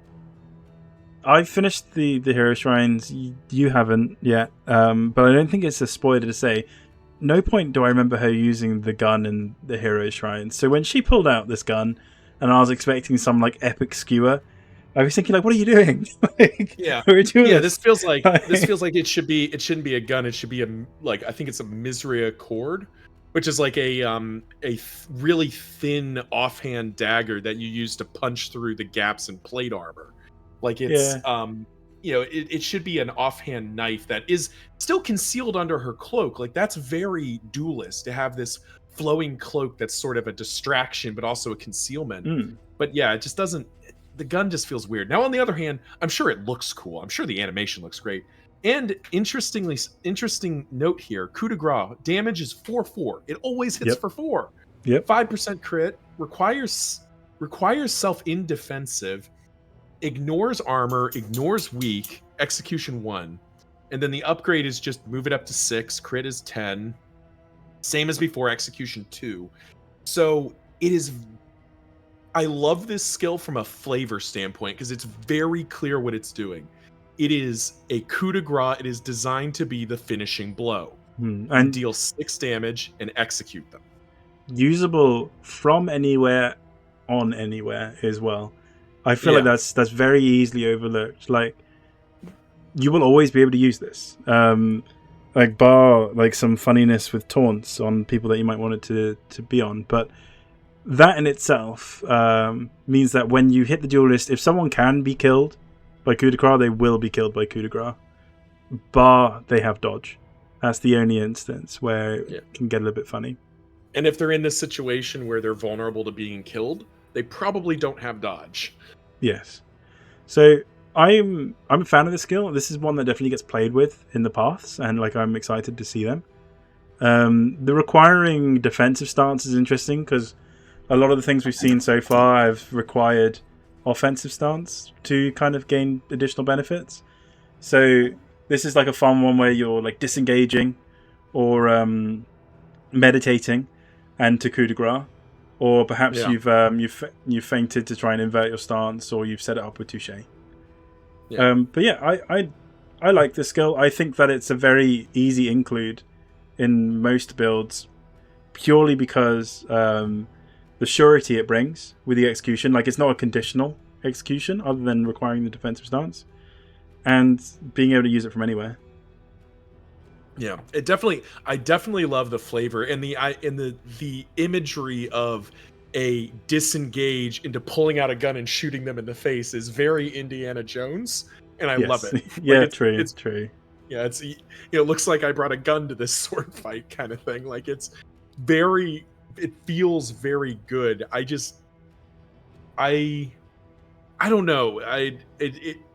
finished the Hero Shrines. You haven't yet, but I don't think it's a spoiler to say no point do I remember her using the gun in the hero shrine. So when she pulled out this gun, and I was expecting some like epic skewer, I was thinking like, what are you doing? Like, Yeah. we're a Yeah, duelist. this feels like it shouldn't be a gun, it should be like I think it's a Misria cord, which is like really thin offhand dagger that you use to punch through the gaps in plate armor. Like it's Yeah. it should be an offhand knife that is still concealed under her cloak. Like that's very Duelist to have this flowing cloak that's sort of a distraction but also a concealment. Mm. But yeah, it just doesn't, the gun just feels weird. Now on the other hand, I'm sure it looks cool. I'm sure the animation looks great. And interesting note here, coup de grace damage is 4/4. It always hits Yep. for 4. Yep. 5% crit, requires self in defensive, ignores armor, ignores weak, execution 1. And then the upgrade is just move it up to 6, crit is 10. Same as before, execution 2. So it is, I love this skill from a flavor standpoint because it's very clear what it's doing. It is a coup de grace. It is designed to be the finishing blow. And deal 6 damage and execute them. Usable from anywhere on anywhere as well. I feel like that's very easily overlooked. Like, you will always be able to use this. Like, bar like some funniness with taunts on people that you might want it to be on, but that in itself means that when you hit the duelist, if someone can be killed by coup de grace, they will be killed by coup de grace. Bar they have dodge. That's the only instance where it can get a little bit funny. And if they're in this situation where they're vulnerable to being killed, they probably don't have dodge. Yes. So I'm a fan of this skill. This is one that definitely gets played with in the paths, and like I'm excited to see them. The requiring defensive stance is interesting because a lot of the things we've seen so far have required offensive stance to kind of gain additional benefits. So this is like a fun one where you're like disengaging or meditating and to coup de grace, or perhaps you've fainted to try and invert your stance, or you've set it up with touche. But yeah, I like this skill. I think that it's a very easy include in most builds, purely because the surety it brings with the execution. Like, it's not a conditional execution other than requiring the defensive stance, and being able to use it from anywhere. Yeah, I definitely love the flavor and the imagery of a disengage into pulling out a gun and shooting them in the face is very Indiana Jones, and I love it. Yeah, like it's true. Yeah, it looks like I brought a gun to this sword fight kind of thing. Like, it feels very good. I don't know.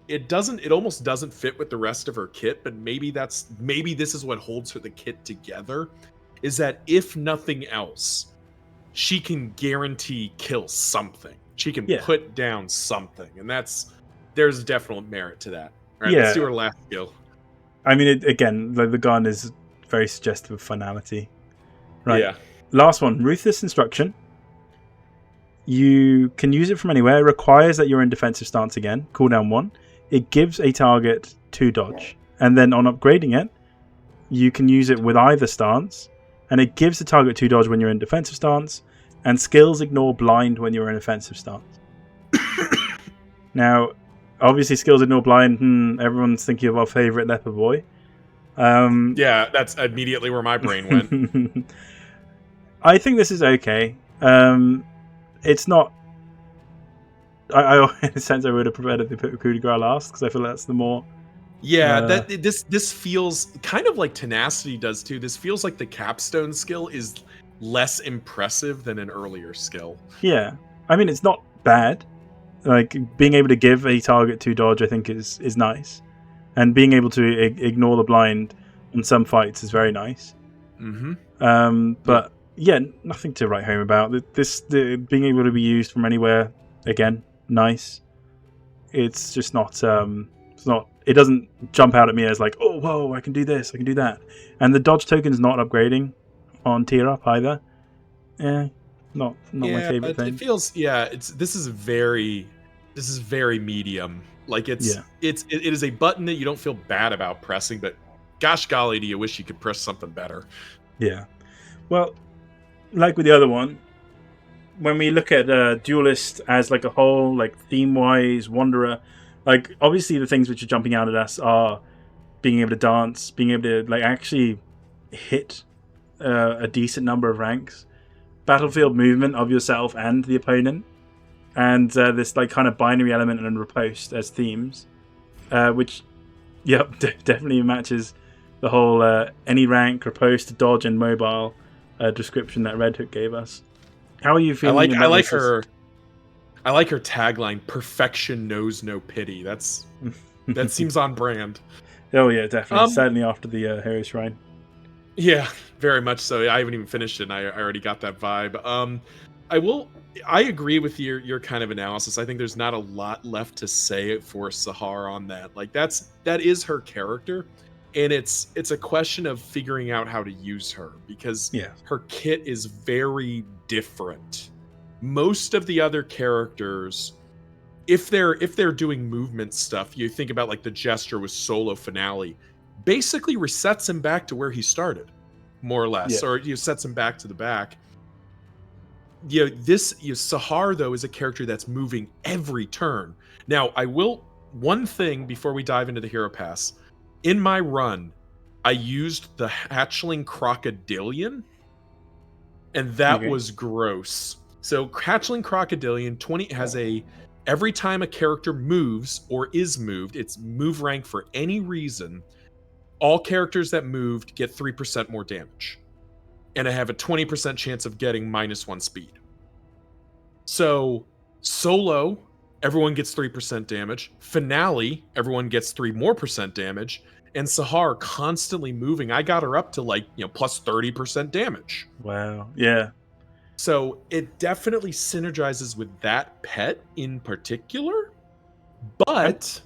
It almost doesn't fit with the rest of her kit, but maybe this is what holds the kit together, is that if nothing else, she can guarantee kill something. She can put down something, and there's definite merit to that. All right, let's do her last skill. I mean, again, the gun is very suggestive of finality. Right. Yeah. Last one, Ruthless Instruction. You can use it from anywhere. It requires that you're in defensive stance again. Cooldown 1. It gives a target 2 dodge. And then on upgrading it, you can use it with either stance. And it gives the target 2 dodge when you're in defensive stance. And skills ignore blind when you're in offensive stance. Now, obviously skills ignore blind. Everyone's thinking of our favourite leopard boy. Yeah, that's immediately where my brain went. I think this is okay. It's not. I in a sense, I would have preferred if they put coup de grace last, because I feel that's the more. Yeah, this feels kind of like Tenacity does too. This feels like the capstone skill is less impressive than an earlier skill. Yeah, I mean, it's not bad. Like, being able to give a target 2 dodge, I think is nice, and being able to ignore the blind in some fights is very nice. But yeah, nothing to write home about. Being able to be used from anywhere, again, nice. It's just not. It's not. It doesn't jump out at me as like, oh, whoa, I can do this, I can do that. And the dodge token's not upgrading on tier up either. Yeah, not my favorite thing. It feels. Yeah, this is very medium. Like, it is a button that you don't feel bad about pressing, but gosh golly, do you wish you could press something better. Yeah. Well, like with the other one, when we look at Duelist as like a whole, like theme-wise, Wanderer, like obviously the things which are jumping out at us are being able to dance, being able to like actually hit a decent number of ranks, battlefield movement of yourself and the opponent, and this like kind of binary element and riposte as themes, which yep definitely matches the whole any rank, riposte, dodge, and mobile description that Red Hook gave us. How are you I feeling like I about like this? her I like her tagline, perfection knows no pity. That seems on brand. Oh yeah, definitely. Um Certainly after the Hero Shrine. yeah, very much so. I haven't even finished it and I already got that vibe. I will I agree with your kind of analysis. I think there's not a lot left to say for Sahar on that. Like that is her character, and it's a question of figuring out how to use her because Yeah. her kit is very different. Most of the other characters, if they're doing movement stuff, you think about like the gesture with Solo Finale, basically resets him back to where he started, more or less, Yeah. or sets him back to the back. Sahar though is a character that's moving every turn. Now, I will one thing before we dive into the hero pass. In my run, I used the hatchling crocodilian, and that Okay. was gross. So hatchling crocodilian 20 has a every time a character moves or is moved, its move rank for any reason, all characters that moved get 3% more damage. And I have a 20% chance of getting -1 speed. So solo, everyone gets 3% damage. Finale, everyone gets 3% more damage. And Sahar constantly moving. I got her up to like, plus 30% damage. Wow. Yeah. So it definitely synergizes with that pet in particular, I, but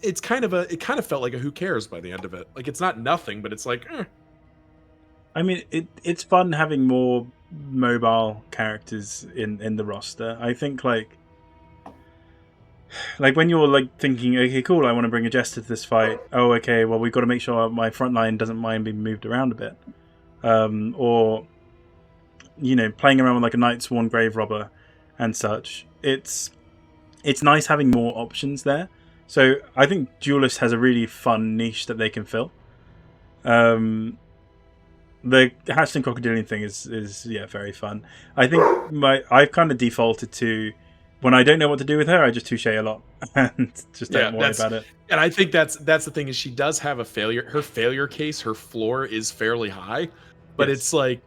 it kind of felt like a who cares by the end of it. Like it's not nothing, but it's like, I mean, it's fun having more mobile characters in the roster. I think like when you're like thinking, okay, cool, I want to bring a jester to this fight. Oh, okay, well we've got to make sure my front line doesn't mind being moved around a bit, or playing around with like a Night Sworn Grave Robber and such. It's nice having more options there. So I think Duelist has a really fun niche that they can fill. Um, the Hatchling Crocodilian thing is very fun. I think I've kind of defaulted to when I don't know what to do with her, I just touche a lot and just yeah, don't worry about it. and I think that's the thing is she does have a failure. Her failure case, her floor is fairly high, but Yes. it's like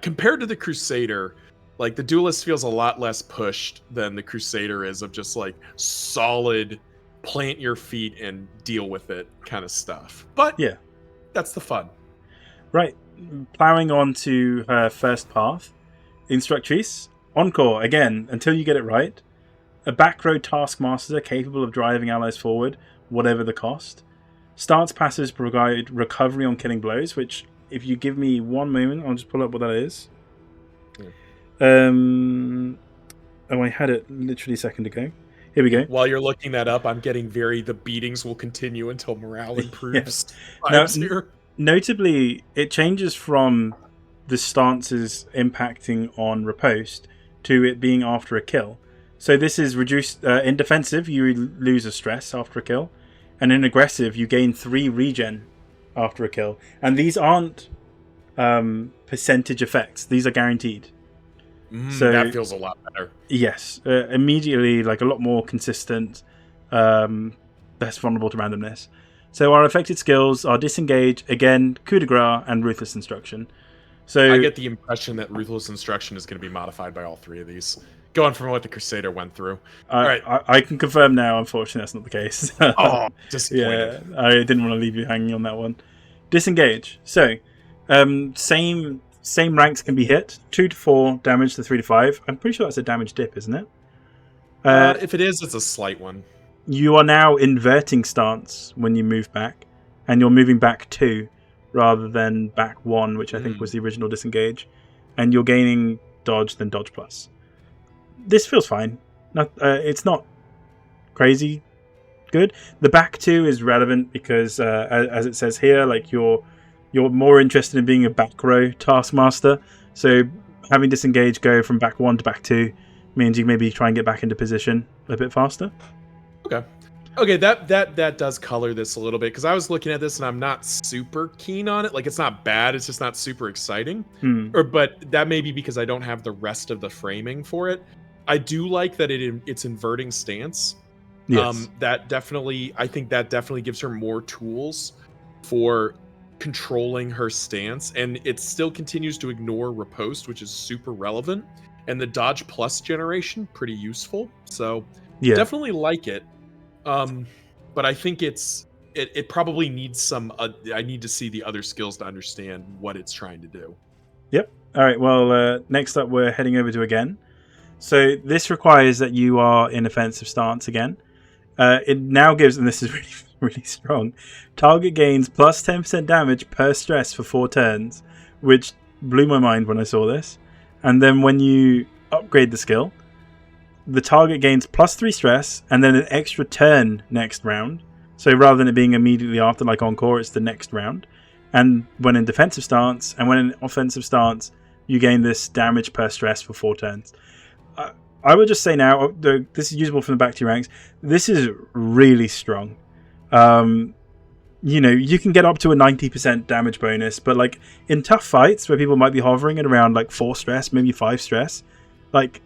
compared to the Crusader, like the Duelist feels a lot less pushed than the Crusader is of just like solid plant your feet and deal with it kind of stuff. But Yeah. that's the fun. Right. Plowing on to her first path. Instructrice. Encore, again, until you get it right. A back row taskmaster capable of driving allies forward, whatever the cost. Stance passes provide recovery on killing blows, which, if you give me one moment, I'll just pull up what that is. I had it literally a second ago. Here we go. While you're looking that up, I'm getting the beatings will continue until morale improves. Now, Here. notably, it changes from the stances impacting on riposte to it being after a kill. So this is reduced in defensive, you lose a stress after a kill, and in aggressive, you gain 3 regen after a kill. And these aren't percentage effects; these are guaranteed. So that feels a lot better. Yes, immediately, like a lot more consistent, less vulnerable to randomness. So our affected skills are Disengage, again, Coup de Grace, and Ruthless Instruction. So I get the impression that Ruthless Instruction is going to be modified by all 3 of these, going from what the Crusader went through. All right. I can confirm now, unfortunately, that's not the case. Oh, disappointed. Yeah, I didn't want to leave you hanging on that one. Disengage. So, same ranks can be hit. 2 to 4 damage to 3 to 5. I'm pretty sure that's a damage dip, isn't it? If it is, it's a slight one. You are now inverting stance when you move back, and you're moving back 2 rather than back 1, which I think was the original disengage, and you're gaining dodge then dodge plus. This feels fine. It's not crazy good. The back 2 is relevant because, as it says here, like your you're more interested in being a back row taskmaster. So having disengage go from back 1 to back 2 means you maybe try and get back into position a bit faster. Okay. Okay, that does color this a little bit, because I was looking at this and I'm not super keen on it. Like, it's not bad, it's just not super exciting. But that may be because I don't have the rest of the framing for it. I do like that it's inverting stance. Yes. I think that definitely gives her more tools for controlling her stance, and it still continues to ignore riposte, which is super relevant. And the dodge plus generation, pretty useful. So Yeah. definitely like it. But I think it probably needs some. I need to see the other skills to understand what it's trying to do. Yep. All right. Well, next up we're heading over to again. So this requires that you are in offensive stance again. It now gives, and this is really really strong. Target gains plus 10% damage per stress for 4 turns, which blew my mind when I saw this. And then when you upgrade the skill, the target gains plus 3 stress and then an extra turn next round. So rather than it being immediately after, like Encore, it's the next round. And when in defensive stance and when in offensive stance, you gain this damage per stress for 4 turns. I would just say now, this is usable from the back 2 ranks. This is really strong. You can get up to a 90% damage bonus, but like in tough fights where people might be hovering at around like 4 stress, maybe 5 stress, like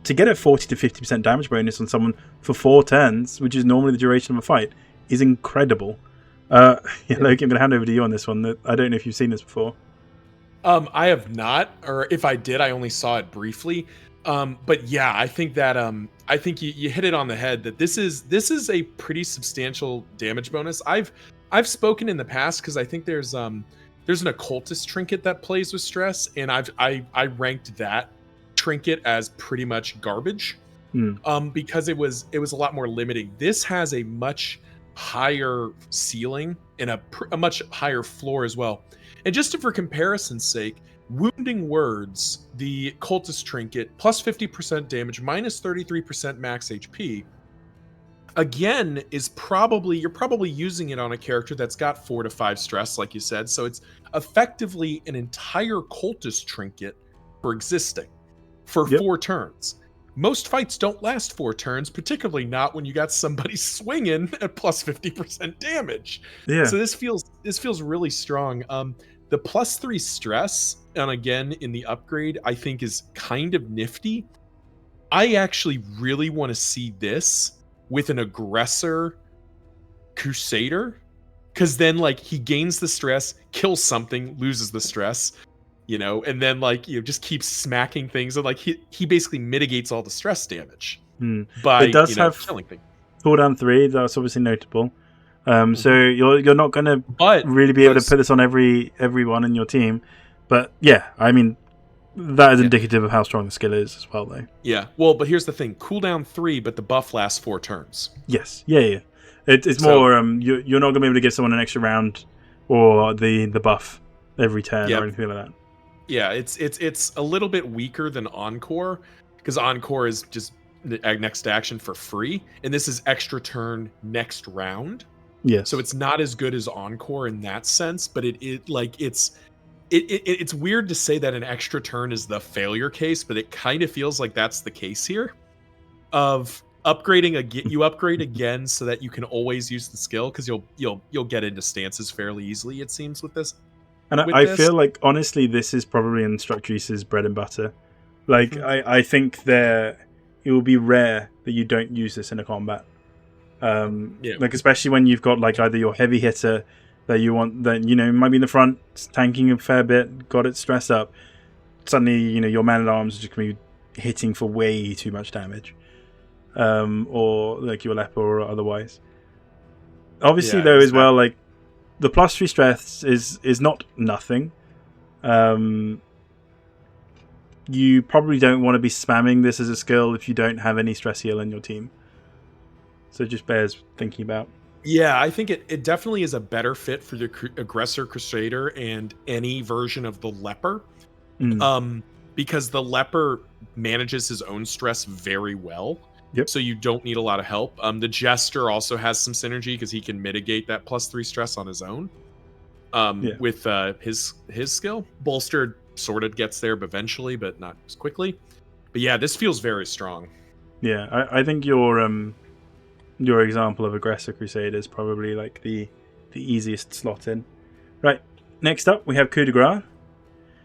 to get a 40 to 50% damage bonus on someone for 4 turns, which is normally the duration of a fight, is incredible. Loki, I'm going to hand over to you on this one. I don't know if you've seen this before. I have not, or if I did, I only saw it briefly. But yeah, I think that I think you hit it on the head that this is a pretty substantial damage bonus. I've spoken in the past because I think there's an occultist trinket that plays with stress, and I ranked that trinket as pretty much garbage. Because it was a lot more limiting. This has a much higher ceiling and a much higher floor as well. And just for comparison's sake, Wounding Words, the cultist trinket, plus 50% damage, minus 33% max HP, again, you're probably using it on a character that's got 4 to 5 stress, like you said. So it's effectively an entire cultist trinket for existing for 4 turns. Most fights don't last 4 turns, particularly not when you got somebody swinging at plus 50% damage. Yeah. So this feels really strong. The plus 3 stress, and again in the upgrade, I think is kind of nifty. I actually really want to see this with an aggressor crusader, because then like he gains the stress, kills something, loses the stress, and then just keeps smacking things, and like he basically mitigates all the stress damage by it does have killing things. Cooldown 3, that's obviously notable. So you're not going to really be able to put this on everyone in your team, but yeah, I mean that is indicative of how strong the skill is as well, though. Yeah, well, but here's the thing: cooldown 3, but the buff lasts 4 turns. Yes, yeah. It's more you're not going to be able to give someone an extra round or the buff every turn or anything like that. Yeah, it's a little bit weaker than Encore, because Encore is just the next action for free, and this is extra turn next round. Yes. So it's not as good as Encore in that sense, but it's weird to say that an extra turn is the failure case, but it kind of feels like that's the case here. Of upgrading again, you upgrade again so that you can always use the skill, because you'll get into stances fairly easily, it seems, with this. And I feel like honestly, this is probably Instructrice's bread and butter. Like I think it will be rare that you don't use this in a combat. Like especially when you've got like either your heavy hitter that you want that might be in the front tanking a fair bit, got it stressed up. Suddenly your man at arms is just going to be hitting for way too much damage, or like your leper or otherwise. Obviously though as well, like the plus 3 stress is not nothing. You probably don't want to be spamming this as a skill if you don't have any stress heal in your team. So just bears thinking about. Yeah, I think it definitely is a better fit for the aggressor crusader and any version of the leper. Because the leper manages his own stress very well. Yep. So you don't need a lot of help. The jester also has some synergy because he can mitigate that plus 3 stress on his own. Yeah. with his skill. Bolstered sort of gets there eventually, but not as quickly. But yeah, this feels very strong. Yeah, I think your example of Aggressor Crusader is probably like the easiest slot in. Right, next up we have Coup de Grace.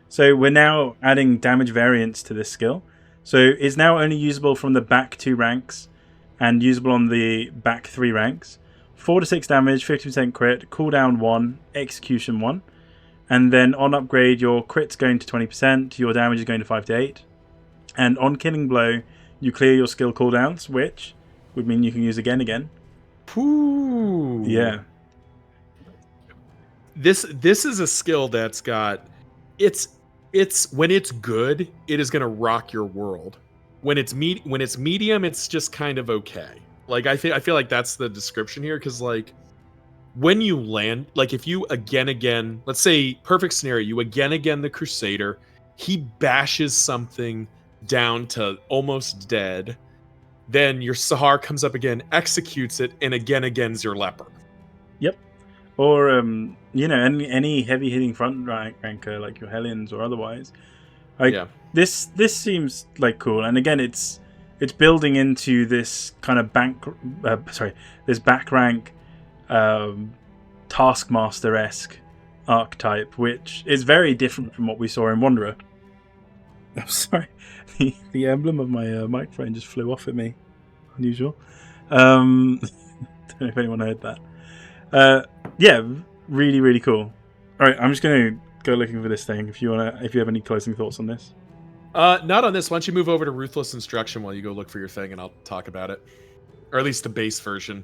So we're now adding damage variance to this skill. So it's now only usable from the back 2 ranks and usable on the back 3 ranks. 4 to 6 damage, 50% crit, cooldown 1, execution 1. And then on upgrade, your crit's going to 20%, your damage is going to 5 to 8. And on Killing Blow, you clear your skill cooldowns, which would mean you can use again. Ooh. Yeah. This is a skill that's got it's when it's good, it is going to rock your world. When it's medium, it's just kind of okay. Like I feel like that's the description here, because like when you land, like if you again, let's say perfect scenario, you again the Crusader, he bashes something down to almost dead, then your Sahar comes up again, executes it, and again's your leper. Yep. Or any heavy hitting front ranker like your Hellions or otherwise. Like Yeah. this seems like cool, and again it's building into this kind of this back rank Taskmaster-esque archetype, which is very different from what we saw in Wanderer. I'm sorry, the emblem of my microphone just flew off at me. Unusual. Don't know if anyone heard that. Yeah, really, really cool. All right, I'm just gonna go looking for this thing. If you have any closing thoughts on this. Not on this. Why don't you move over to Ruthless Instruction while you go look for your thing, and I'll talk about it, or at least the base version.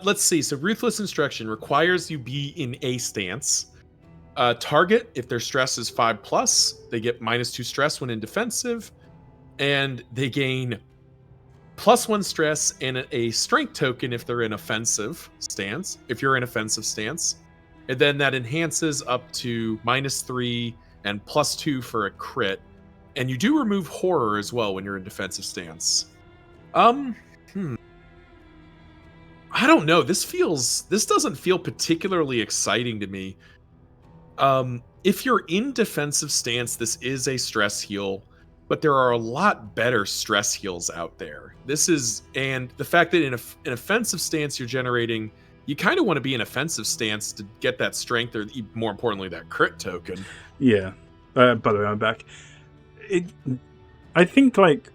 Let's see. So Ruthless Instruction requires you be in a stance. Target, if their stress is 5+, they get -2 stress when in defensive, and they gain +1 stress and a strength token if they're in offensive stance. If you're in offensive stance, and then that enhances up to -3 and +2 for a crit, and you do remove horror as well when you're in defensive stance. I don't know. This doesn't feel particularly exciting to me. If you're in defensive stance, this is a stress heal, but there are a lot better stress heals out there. And the fact that in an offensive stance you're generating, you kind of want to be in offensive stance to get that strength, or more importantly, that crit token. Yeah. By the way, I'm back. I think like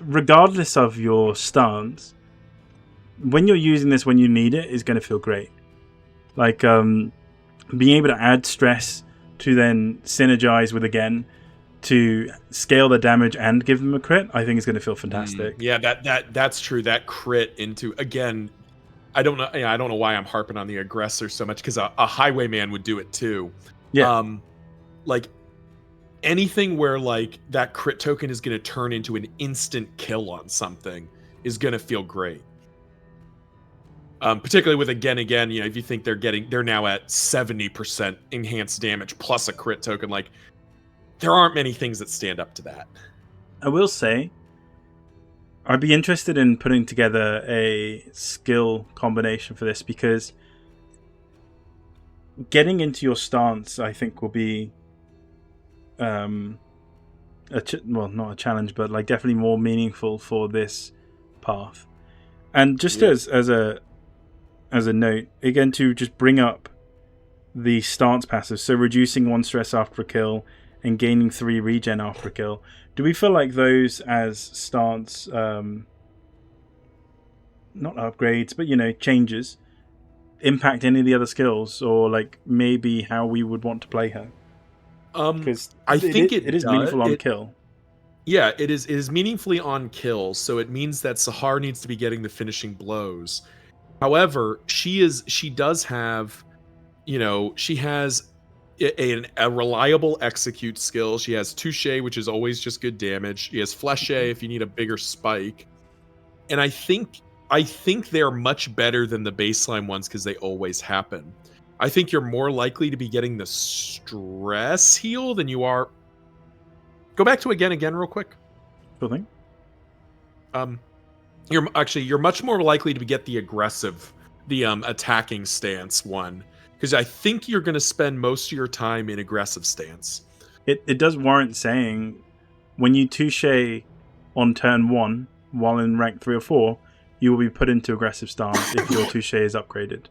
regardless of your stance, when you're using this when you need it is going to feel great. Like being able to add stress to then synergize with again to scale the damage and give them a crit, I think is going to feel fantastic. Yeah, that's true. That crit into, again, I don't know why I'm harping on the aggressor so much, because a highwayman would do it too. Yeah. Like anything where like that crit token is going to turn into an instant kill on something is going to feel great. Particularly with again, if you think they're now at 70% enhanced damage plus a crit token, like there aren't many things that stand up to that. I will say, I'd be interested in putting together a skill combination for this, because getting into your stance, I think, will be not a challenge, but like definitely more meaningful for this path. And just as a note, again, to just bring up the stance passive, so reducing 1 stress after a kill and gaining 3 regen after a kill. Do we feel like those as stance, not upgrades, but changes, impact any of the other skills, or like maybe how we would want to play her? Because I think it is meaningful on kill. Yeah, it is meaningfully on kill, so it means that Sahar needs to be getting the finishing blows. However, she does have, she has a reliable execute skill. She has Touche, which is always just good damage. She has Flèche if you need a bigger spike. And I think they're much better than the baseline ones because they always happen. I think you're more likely to be getting the stress heal than you are. Go back to again real quick. Cool thing. You're much more likely to get the aggressive the attacking stance one, because I think you're going to spend most of your time in aggressive stance. It does warrant saying, when you touche on turn 1 while in rank 3 or 4, you will be put into aggressive stance if your touche is upgraded.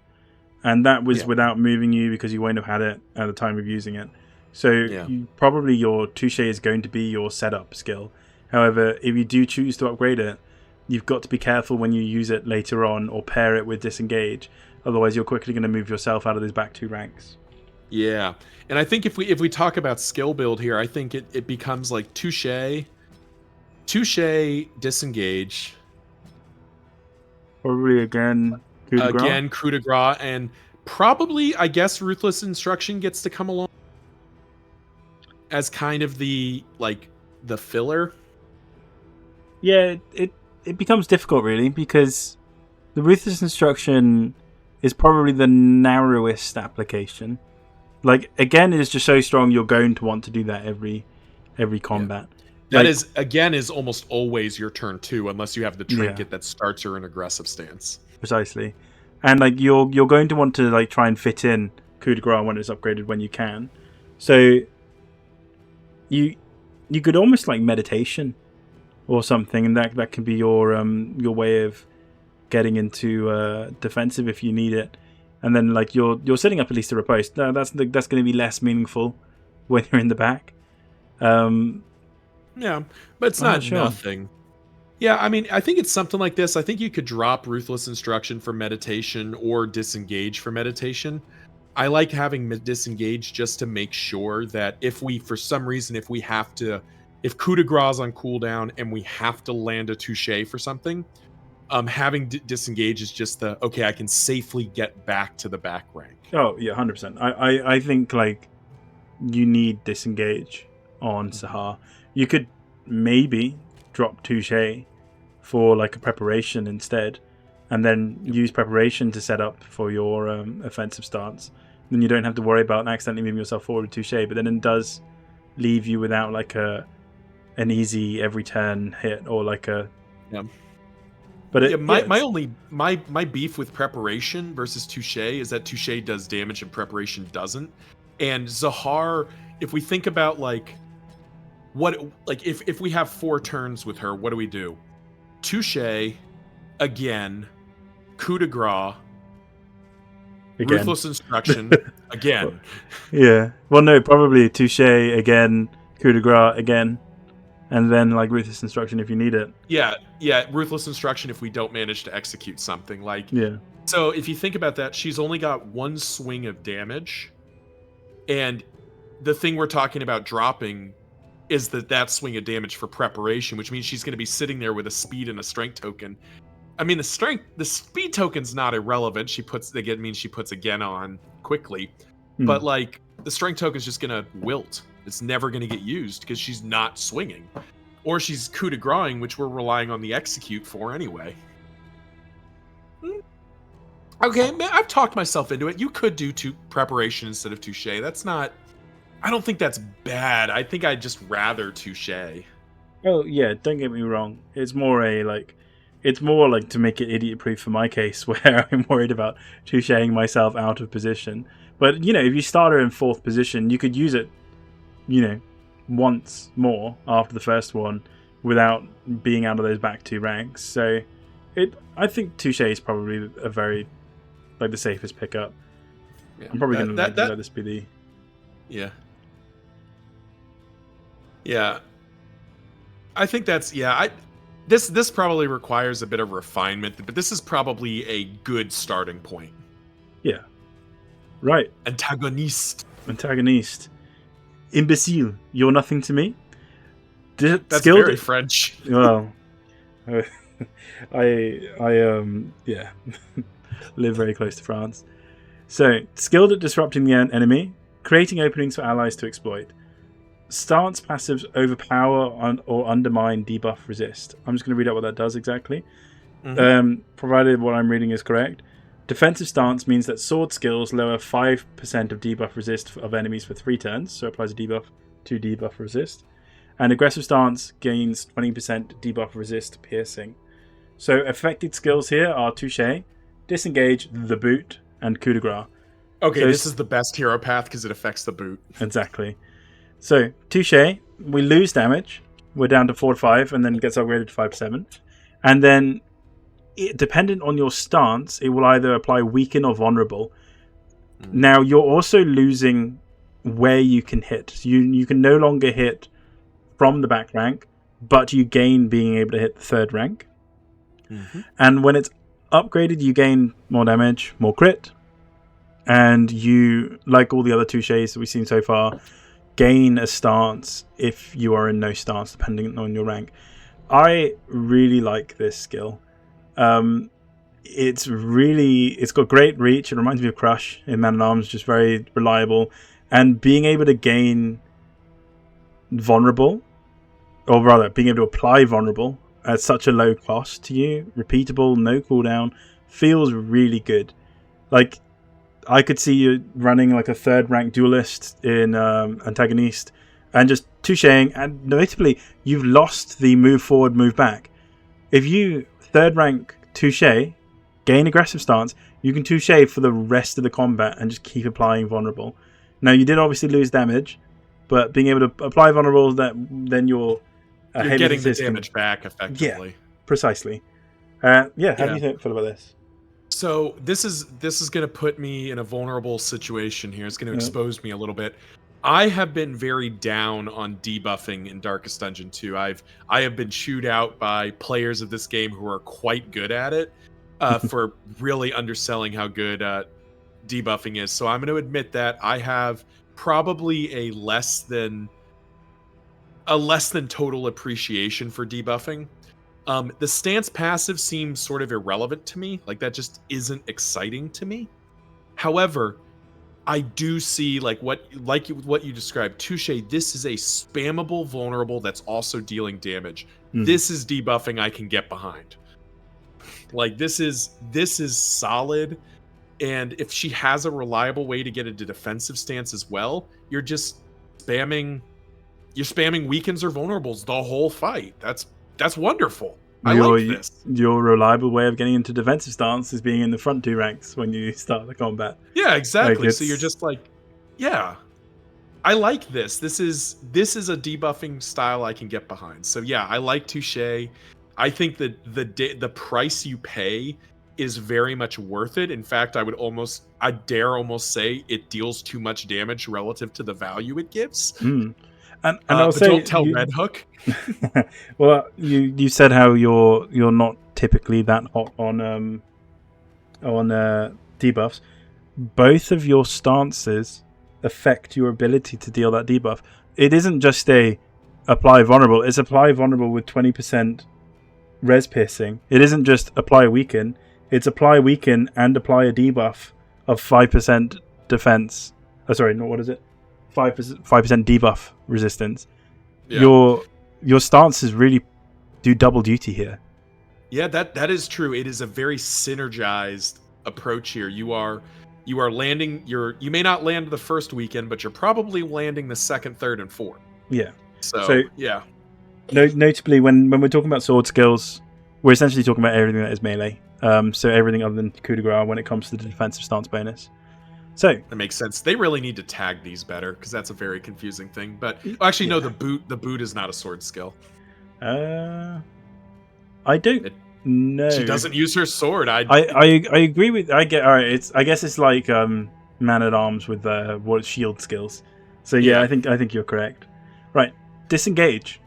And that was without moving you, because you won't have had it at the time of using it. So probably your touche is going to be your setup skill. However, if you do choose to upgrade it, you've got to be careful when you use it later on or pair it with disengage. Otherwise, you're quickly going to move yourself out of those back 2 ranks. Yeah, and I think if we talk about skill build here, I think it becomes like touche, disengage, probably again coup de grace, and probably, I guess, ruthless instruction gets to come along as kind of the filler. Yeah, it becomes difficult, really, because the ruthless instruction is probably the narrowest application. Like, again, it is just so strong, you're going to want to do that every combat. That is almost always your turn 2, unless you have the trinket that starts her in aggressive stance. Precisely. And you're going to want to try and fit in coup de grace when it's upgraded when you can. So you could almost meditation or something, and that can be your way of getting into defensive if you need it. And then you're setting up at least a riposte. No, that's going to be less meaningful when you're in the back. Yeah, but it's not nothing. Yeah, I mean, I think it's something like this. I think you could drop Ruthless Instruction for meditation or Disengage for meditation. I like having Disengage just to make sure that if for some reason, if coup de grace is on cooldown and we have to land a touche for something, having Disengage is just I can safely get back to the back rank. Oh, yeah, 100%. I think, you need Disengage on Sahar. You could maybe drop touche for a preparation instead, and then use preparation to set up for your offensive stance. Then you don't have to worry about accidentally moving yourself forward with touche, but then it does leave you without an easy every turn hit or But my beef with preparation versus touche is that touche does damage and preparation doesn't. And Zahar, if we think about if we have 4 turns with her, what do we do? Touche, again, coup de grace, ruthless instruction, again. Yeah. Well, no, probably touche again, coup de grace again, and then ruthless instruction if you need it. Yeah, ruthless instruction if we don't manage to execute something. So if you think about that, she's only got 1 swing of damage, and the thing we're talking about dropping is that swing of damage for preparation, which means she's going to be sitting there with a speed and a strength token. I mean, the speed token's not irrelevant. She puts again on quickly, but the strength token's just going to wilt. It's never going to get used because she's not swinging, or she's coup de grace, which we're relying on the execute for anyway. Okay, man, I've talked myself into it. You could do preparation instead of touche. That's not. I don't think that's bad. I think I'd just rather touche. Oh yeah, don't get me wrong. It's more to make it idiot proof for my case, where I'm worried about toucheing myself out of position. But if you start her in 4th position, you could use it, once more after the first one without being out of those back 2 ranks. So I think touche is probably a very the safest pickup. Yeah, I'm probably going to let this be the. Yeah. Yeah. I think that's this probably requires a bit of refinement, but this is probably a good starting point. Yeah. Right. Antagoniste. Imbecile. You're nothing to me. That's very French. Well, I live very close to France. So, skilled at disrupting the enemy, creating openings for allies to exploit. Stance passives overpower or undermine, debuff, resist. I'm just going to read out what that does exactly. Mm-hmm. Provided what I'm reading is correct. Defensive stance means that sword skills lower 5% of debuff resist of enemies for 3 turns, so it applies a debuff to debuff resist. And aggressive stance gains 20% debuff resist piercing. So affected skills here are touche, disengage, the boot, and coup de grace. Okay, So this is the best hero path because it affects the boot. Exactly. So, touche, we lose damage. We're down to 4 to 5, and then it gets upgraded to 5 to 7. And then, dependent on your stance, it will either apply weaken or vulnerable. Now, you're also losing where you can hit. So you can no longer hit from the back rank, but you gain being able to hit the third rank. Mm-hmm. And when it's upgraded, you gain more damage, more crit, and you, like all the other touches that we've seen so far, gain a stance if you are in no stance, depending on your rank. I really like this skill. It's got great reach. It reminds me of Crush in Man at Arms, just very reliable. And being able to gain vulnerable, or rather, being able to apply vulnerable at such a low cost to you, repeatable, no cooldown, feels really good. Like, I could see you running like a third rank duelist in Antagonist and just touching, and notably, you've lost the move forward, move back. If you third rank touche, gain aggressive stance, you can touche for the rest of the combat and just keep applying vulnerable. Now, you did obviously lose damage, but being able to apply vulnerable, then you're getting the damage back effectively. Yeah, precisely. How do you feel about this? So this is going to put me in a vulnerable situation here. It's going to expose me a little bit. I have been very down on debuffing in Darkest Dungeon 2. I have been chewed out by players of this game who are quite good at it for really underselling how good debuffing is. So I'm going to admit that I have probably a less than total appreciation for debuffing. The stance passive seems sort of irrelevant to me. Like, that just isn't exciting to me. However, I do see what you described. Touche, this is a spammable vulnerable that's also dealing damage. This is debuffing I can get behind. Like, this is solid. And if she has a reliable way to get into defensive stance as well, you're just spamming weakens or vulnerables the whole fight. That's wonderful. I like this. Your reliable way of getting into defensive stance is being in the front 2 ranks when you start the combat. Yeah, exactly. So you're just like, yeah, I like this. This is a debuffing style I can get behind. So yeah, I like Touche. I think that the price you pay is very much worth it. In fact, I dare almost say it deals too much damage relative to the value it gives. And I'll say, don't tell Red Hook. Well, you said how you're not typically that hot on debuffs. Both of your stances affect your ability to deal that debuff. It isn't just a apply vulnerable. It's apply vulnerable with 20% res piercing. It isn't just apply weaken. It's apply weaken and apply a debuff of 5% defense. Oh, sorry, no, what is it? 5% debuff resistance. Yeah. Your stances really do double duty here. Yeah, that is true. It is a very synergized approach here. You are landing you may not land the first weekend, but you're probably landing the second, third, and fourth. Yeah. So yeah. Notably, when we're talking about sword skills, we're essentially talking about everything that is melee. So everything other than coup de grace when it comes to the defensive stance bonus. So that makes sense. They really need to tag these better because that's a very confusing thing. But actually, no, the boot is not a sword skill. I don't know. She doesn't use her sword. I agree with. I guess it's like Man at Arms with shield skills. So yeah, I think you're correct. Right, disengage.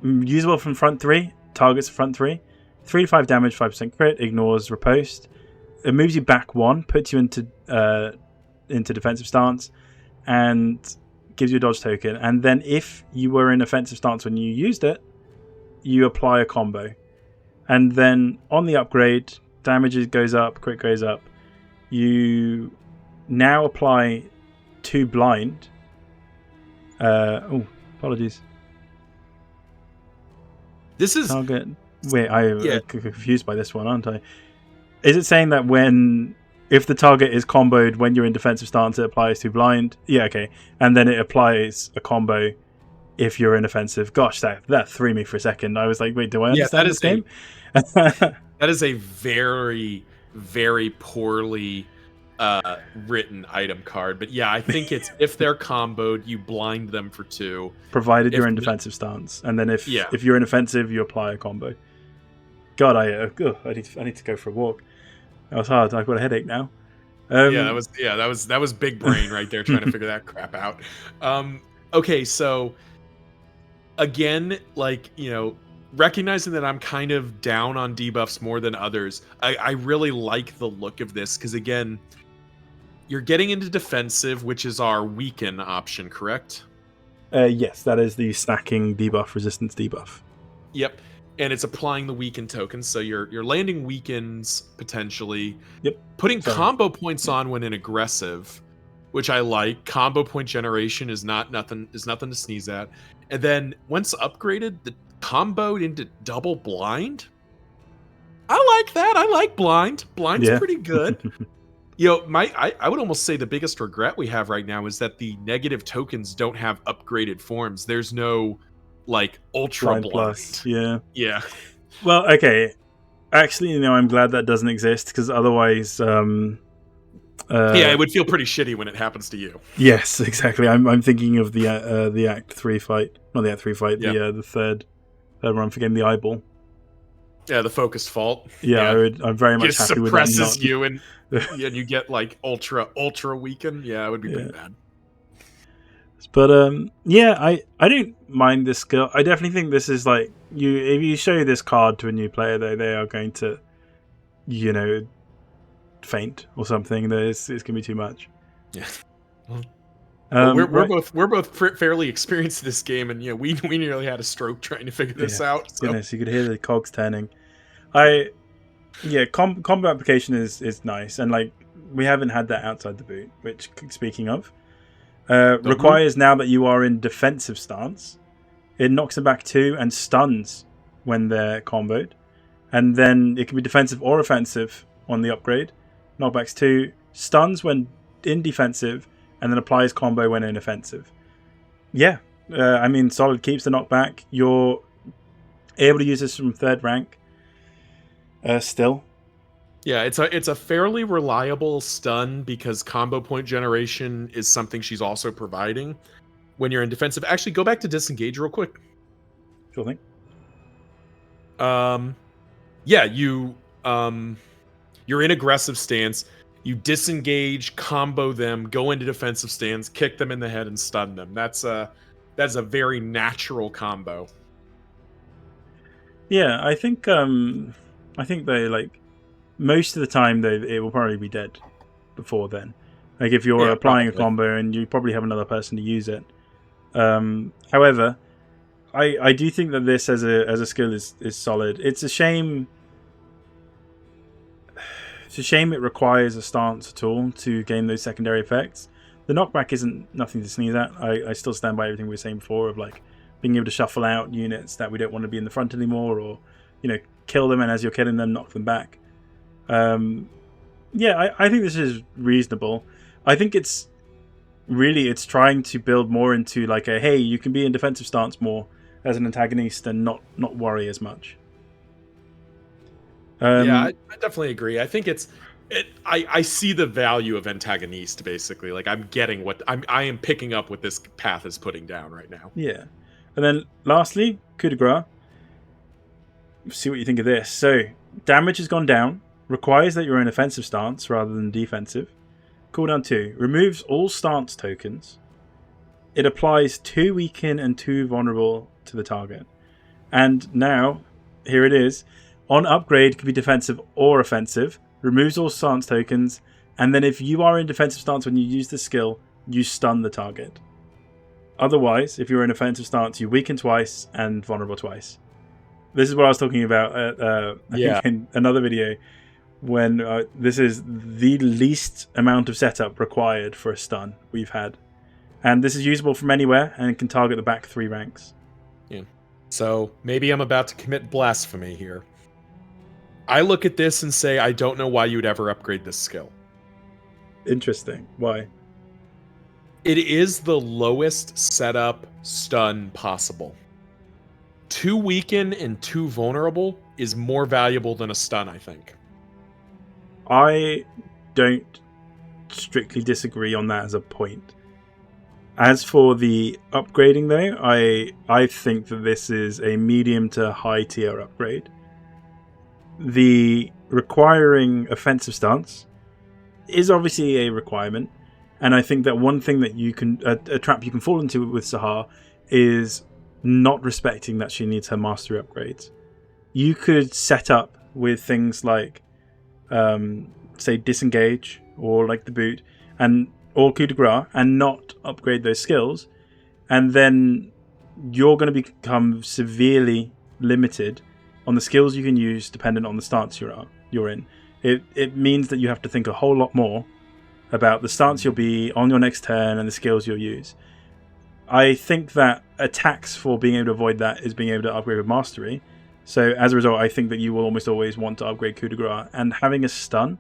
Usable from front 3. Targets front 3. 3 to 5 damage, 5% crit. Ignores riposte. It moves you back 1, puts you into defensive stance, and gives you a dodge token. And then if you were in offensive stance when you used it, you apply a combo. And then on the upgrade, damage goes up, crit goes up. You now apply 2 blind. Apologies. This is target. Wait, I'm confused by this one, aren't I? Is it saying that if the target is comboed when you're in defensive stance, it applies to blind? Yeah, okay. And then it applies a combo if you're in offensive. Gosh, that threw me for a second. I was like, wait, do I understand this game? That is a very, very poorly written item card. But yeah, I think it's if they're comboed, you blind them for 2. Provided If you're in no- defensive stance, and then yeah, if you're in offensive, you apply a combo. God, I need to go for a walk. That was hard. I've got a headache now. that was big brain right there trying to figure that crap out. Okay, so again, like, recognizing that I'm kind of down on debuffs more than others, I really like the look of this because, again, you're getting into defensive, which is our weaken option, correct? Yes, that is the stacking debuff, resistance debuff. Yep. And it's applying the weaken tokens, so you're landing weakens potentially. Yep. Putting Sorry. combo points on when in aggressive, which I like. Combo point generation is nothing to sneeze at. And then once upgraded, the comboed into double blind. I like that. I like blind. Blind's pretty good. I would almost say the biggest regret we have right now is that the negative tokens don't have upgraded forms. There's no like ultra blind. Plus. Yeah. Yeah. Well, okay. Actually, I'm glad that doesn't exist because otherwise, it would feel pretty shitty when it happens to you. Yes, exactly. I'm thinking of the Act 3 fight, not the Act 3 fight, the third one. I'm forgetting the eyeball. Yeah, the focused fault. Yeah, I'm very much happy with that. It suppresses you and you get like ultra weaken. Yeah, it would be pretty bad. But I don't mind this skill. I definitely think this is like if you show this card to a new player, they are going to, faint or something. It's gonna be too much. Yeah. We're both fairly experienced in this game, and we nearly had a stroke trying to figure this out. So. Goodness, you could hear the cogs turning. Combo application is nice, and like we haven't had that outside the boot. Which, speaking of, requires now that you are in defensive stance, it knocks them back 2 and stuns when they're comboed, and then it can be defensive or offensive on the upgrade. Knockbacks 2, stuns when in defensive, and then applies combo when in offensive. Yeah, solid keeps the knockback. You're able to use this from 3rd rank. Still. Yeah, it's a fairly reliable stun because combo point generation is something she's also providing when you're in defensive. Actually, go back to disengage real quick. Sure thing. You're in aggressive stance. You disengage, combo them, go into defensive stance, kick them in the head, and stun them. That's a very natural combo. Yeah, I think they like most of the time it will probably be dead before then. Like if you're applying a combo and you probably have another person to use it. However, I do think that this as a skill is solid. It's a shame. It's a shame it requires a stance at all to gain those secondary effects. The knockback isn't nothing to sneeze at. I still stand by everything we were saying before of like being able to shuffle out units that we don't want to be in the front anymore, or kill them, and as you're killing them, knock them back. I think this is reasonable. I think it's trying to build more into like hey, you can be in defensive stance more as an antagonist and not worry as much. I definitely agree. I think I see the value of antagonist basically. Like I'm getting what I am picking up what this path is putting down right now. Yeah. And then lastly, coup de grace. See what you think of this. So damage has gone down. Requires that you're in offensive stance rather than defensive. Cooldown 2. Removes all stance tokens. It applies 2 weaken and 2 vulnerable to the target. And now, here it is. On upgrade, can be defensive or offensive. Removes all stance tokens. And then if you are in defensive stance when you use the skill, you stun the target. Otherwise, if you're in offensive stance, you weaken twice and vulnerable twice. This is what I was talking about I think in another video, when this is the least amount of setup required for a stun we've had. And this is usable from anywhere and can target the back 3 ranks. Yeah. So maybe I'm about to commit blasphemy here. I look at this and say, I don't know why you'd ever upgrade this skill. Interesting. Why? It is the lowest setup stun possible. 2 weaken and 2 vulnerable is more valuable than a stun, I think. I don't strictly disagree on that as a point. As for the upgrading, though, I think that this is a medium to high tier upgrade. The requiring offensive stance is obviously a requirement, and I think that one thing that you can a trap you can fall into with Sahar is not respecting that she needs her mastery upgrades. You could set up with things like say disengage or like the boot and or coup de grace and not upgrade those skills, and then you're going to become severely limited on the skills you can use dependent on the stance you're in. It means that you have to think a whole lot more about the stance you'll be on your next turn and the skills you'll use. I think that a tax for being able to avoid that is being able to upgrade with mastery. So as a result, I think that you will almost always want to upgrade coup de grace, and having a stun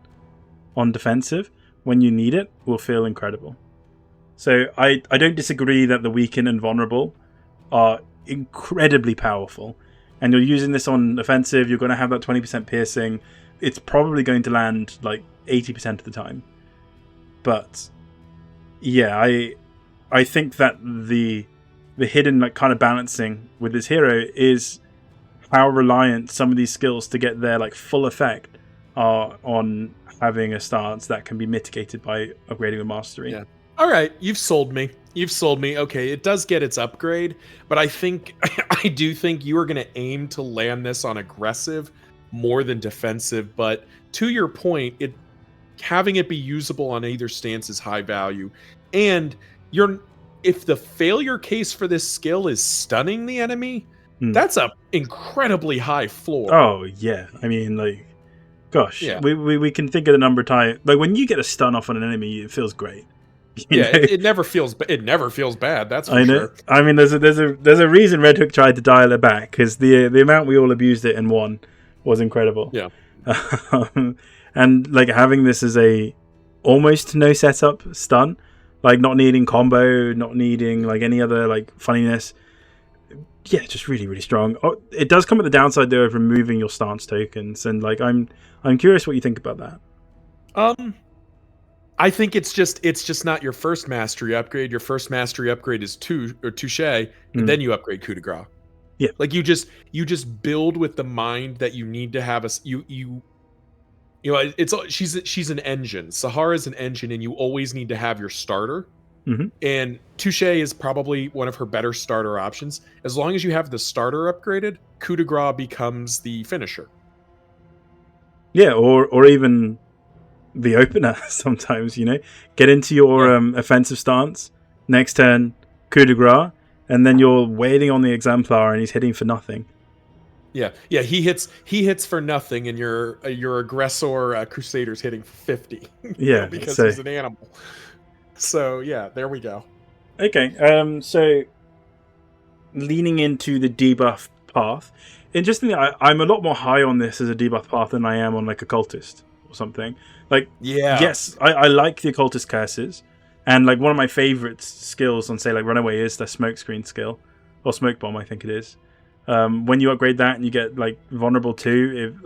on defensive when you need it will feel incredible. So I don't disagree that the weakened and vulnerable are incredibly powerful, and you're using this on offensive, you're going to have that 20% piercing. It's probably going to land like 80% of the time. But yeah, I think that the hidden like kind of balancing with this hero is how reliant some of these skills to get their like full effect are on having a stance that can be mitigated by upgrading with mastery. Yeah. All right, you've sold me. You've sold me. Okay, it does get its upgrade, but I do think you are going to aim to land this on aggressive more than defensive. But to your point, having it be usable on either stance is high value, and if the failure case for this skill is stunning the enemy, that's a incredibly high floor. Oh yeah, I mean like, gosh, yeah. we can think of the number of times like when you get a stun off on an enemy, it feels great. It never feels bad. That's for sure. I mean, there's a reason Red Hook tried to dial it back, because the amount we all abused it in one was incredible. Yeah. And like having this as a almost no setup stun, like not needing combo, not needing like any other like funniness. Yeah, just really, really strong. Oh, it does come at the downside though of removing your stance tokens, and like I'm curious what you think about that. I think it's just not your first mastery upgrade. Your first mastery upgrade is touche, and then you upgrade coup de grace. Yeah, like you just build with the mind that you need to have she's an engine. Sahara's an engine, and you always need to have your starter. Mm-hmm. And touche is probably one of her better starter options. As long as you have the starter upgraded, coup de grace becomes the finisher. Yeah, or even the opener sometimes, get into your offensive stance, next turn coup de grace, and then you're waiting on the exemplar and he's hitting for nothing. Yeah, he hits for nothing, and your aggressor crusader's hitting for 50. Yeah, because he's an animal. So yeah, there we go. Okay, so leaning into the debuff path, interestingly, I'm a lot more high on this as a debuff path than I am on like occultist or something. Like, yes, I like the occultist curses, and like one of my favorite skills on say like runaway is the smoke screen skill, or smoke bomb, I think it is. When you upgrade that and you get like vulnerable too,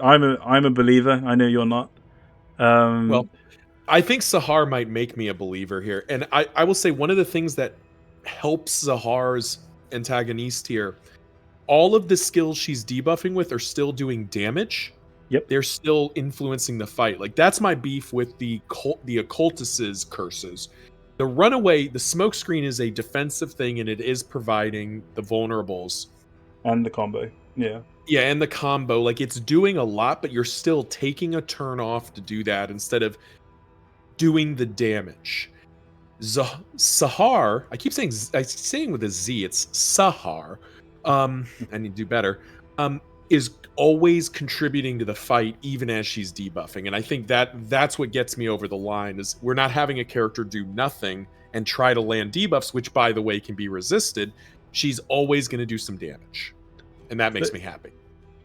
I'm a believer. I know you're not. Well, I think Sahar might make me a believer here, and I will say one of the things that helps Zahar's antagonist here, all of the skills she's debuffing with are still doing damage. Yep. They're still influencing the fight. Like, that's my beef with the occultist's curses. The runaway, the smoke screen is a defensive thing, and it is providing the vulnerables. And the combo. Yeah. Yeah, and the combo. Like, it's doing a lot, but you're still taking a turn off to do that instead of doing the damage. Sahar, I keep saying with a Z, it's Sahar. I need to do better. Is always contributing to the fight, even as she's debuffing, and I think that's what gets me over the line. Is we're not having a character do nothing and try to land debuffs, which by the way can be resisted. She's always going to do some damage, and that makes me happy.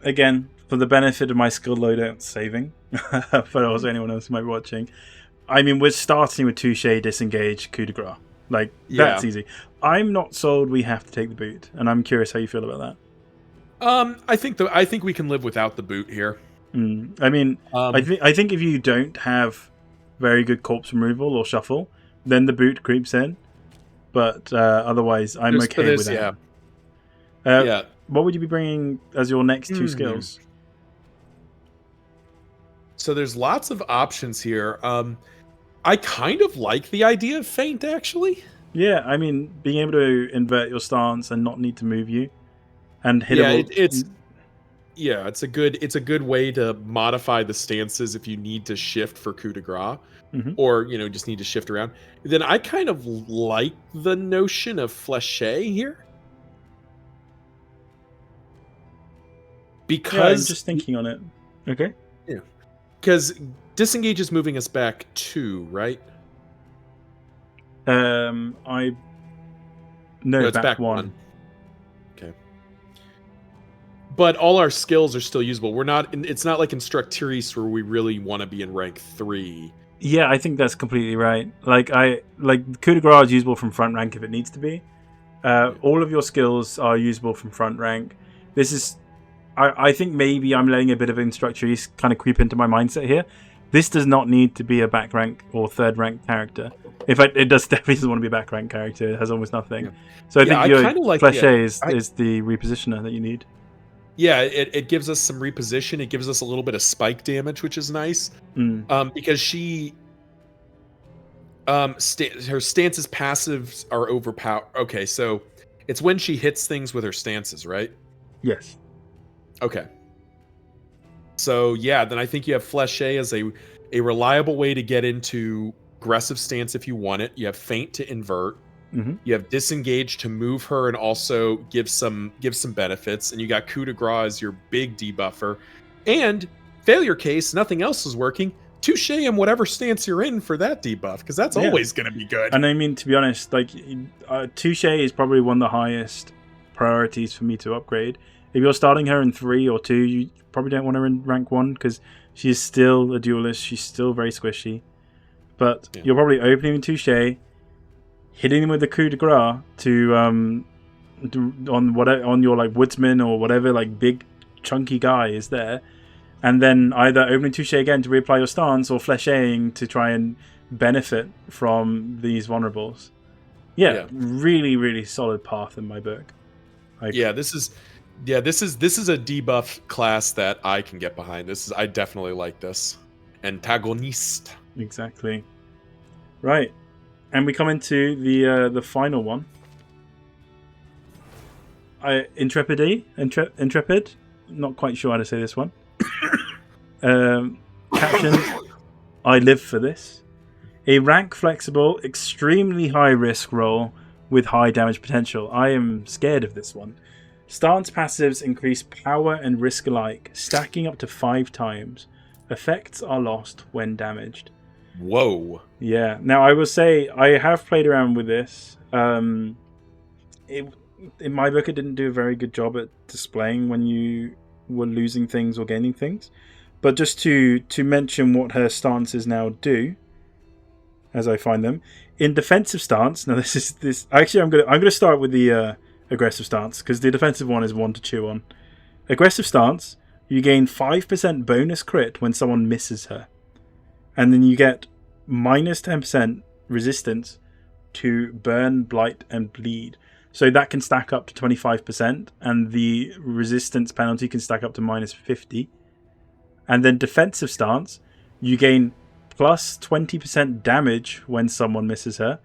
Again, for the benefit of my skill loadout saving, for also anyone else who might be watching, I mean, we're starting with touche, disengage, coup de grace. Like, that's easy. I'm not sold we have to take the boot, and I'm curious how you feel about that. I think we can live without the boot here. I mean, Um, I think if you don't have very good corpse removal or shuffle, then the boot creeps in. But otherwise, I'm there's for okay with this, that. yeah, Uh, yeah. what would you be bringing as your next two Hmm. skills? So there's lots of options here. I kind of like the idea of feint, actually. Yeah, I mean, being able to invert your stance and not need to move you, and Yeah, hittable. it's a good way to modify the stances if you need to shift for coup de grace, Mhm. or just need to shift around. Then I kind of like the notion of fléché here Yeah, I'm because just thinking on it. Okay. yeah, because disengage is moving us back 2, right? I No, no it's back back one. 1. Okay. But all our skills are still usable. It's not like Instructrice where we really want to be in rank 3. Yeah, I think that's completely right. Like coup de grace is usable from front rank if it needs to be. Yeah. All of your skills are usable from front rank. This is, I think maybe I'm letting a bit of Instructrice kind of creep into my mindset here. This does not need to be a back rank or third rank character. In fact, it does definitely doesn't want to be a back rank character. It has almost nothing. Yeah. So I Yeah, think I your kind of like the Fléché I is the repositioner that you need. yeah, it gives us some reposition. It gives us a little bit of spike damage, which is nice. Mm. Because she her stances passives are overpowered. Okay, so it's when she hits things with her stances, right? Yes. Okay. So yeah, then I think you have Fléché as a reliable way to get into aggressive stance if you want it. You have feint to invert. Hmm. You have disengage to move her and also give some benefits, and you got coup de grace as your big debuffer. And failure case, nothing else is working. Touche in whatever stance you're in for that debuff, because that's Yeah. always going to be good. And I mean, to be honest, like Touche is probably one of the highest priorities for me to upgrade. If you're starting her in 3 or 2, you probably don't want her in rank 1 because she is still a duelist. She's still very squishy. But Yeah. you're probably opening Touche, hitting him with the coup de grace to on your like woodsman or whatever like big chunky guy is there, and then either opening Touche again to reapply your stance or fléchéing to try and benefit from these vulnerables. Yeah, really, really solid path in my book. Like, This is a debuff class that I can get behind. I definitely like this. Antagonist. exactly. Right, and we come into the final one. Intrepid. Not quite sure how to say this one. Captions. I live for this. A rank flexible, extremely high risk role with high damage potential. I am scared of this one. Stance passives increase power and risk alike, stacking up to 5 times. Effects are lost when damaged. Whoa. Yeah. Now I will say I have played around with this. In my book, it didn't do a very good job at displaying when you were losing things or gaining things. But just to mention what her stances now do, as I find them in defensive stance. Now this. Actually, I'm gonna start with the aggressive stance because the defensive one is one to chew on. Aggressive stance. You gain 5% bonus crit when someone misses her, and then you get minus 10% resistance to burn, blight, and bleed. So that can stack up to 25%, and the resistance penalty can stack up to minus 50. And then defensive stance, you gain plus 20% damage when someone misses her,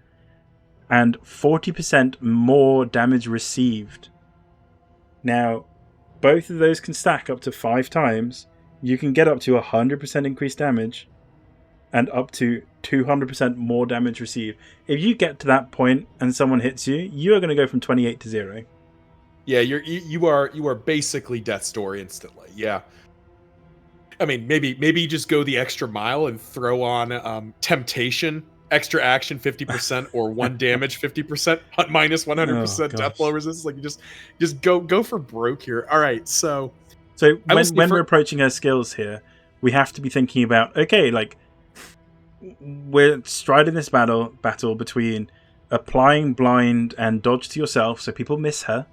and 40% more damage received. Now, both of those can stack up to 5 times. You can get up to 100% increased damage, and up to 200% more damage received. If you get to that point and someone hits you, you are going to go from 28 to 0. Yeah, you are basically death's door instantly. Yeah. I mean, maybe you just go the extra mile and throw on temptation, extra action 50%, or 1 damage 50%, minus 100% death blow resistance. Like you just go for broke here. All right, so when we're approaching her skills here, we have to be thinking about, okay, like we're striding this battle between applying blind and dodge to yourself so people miss her,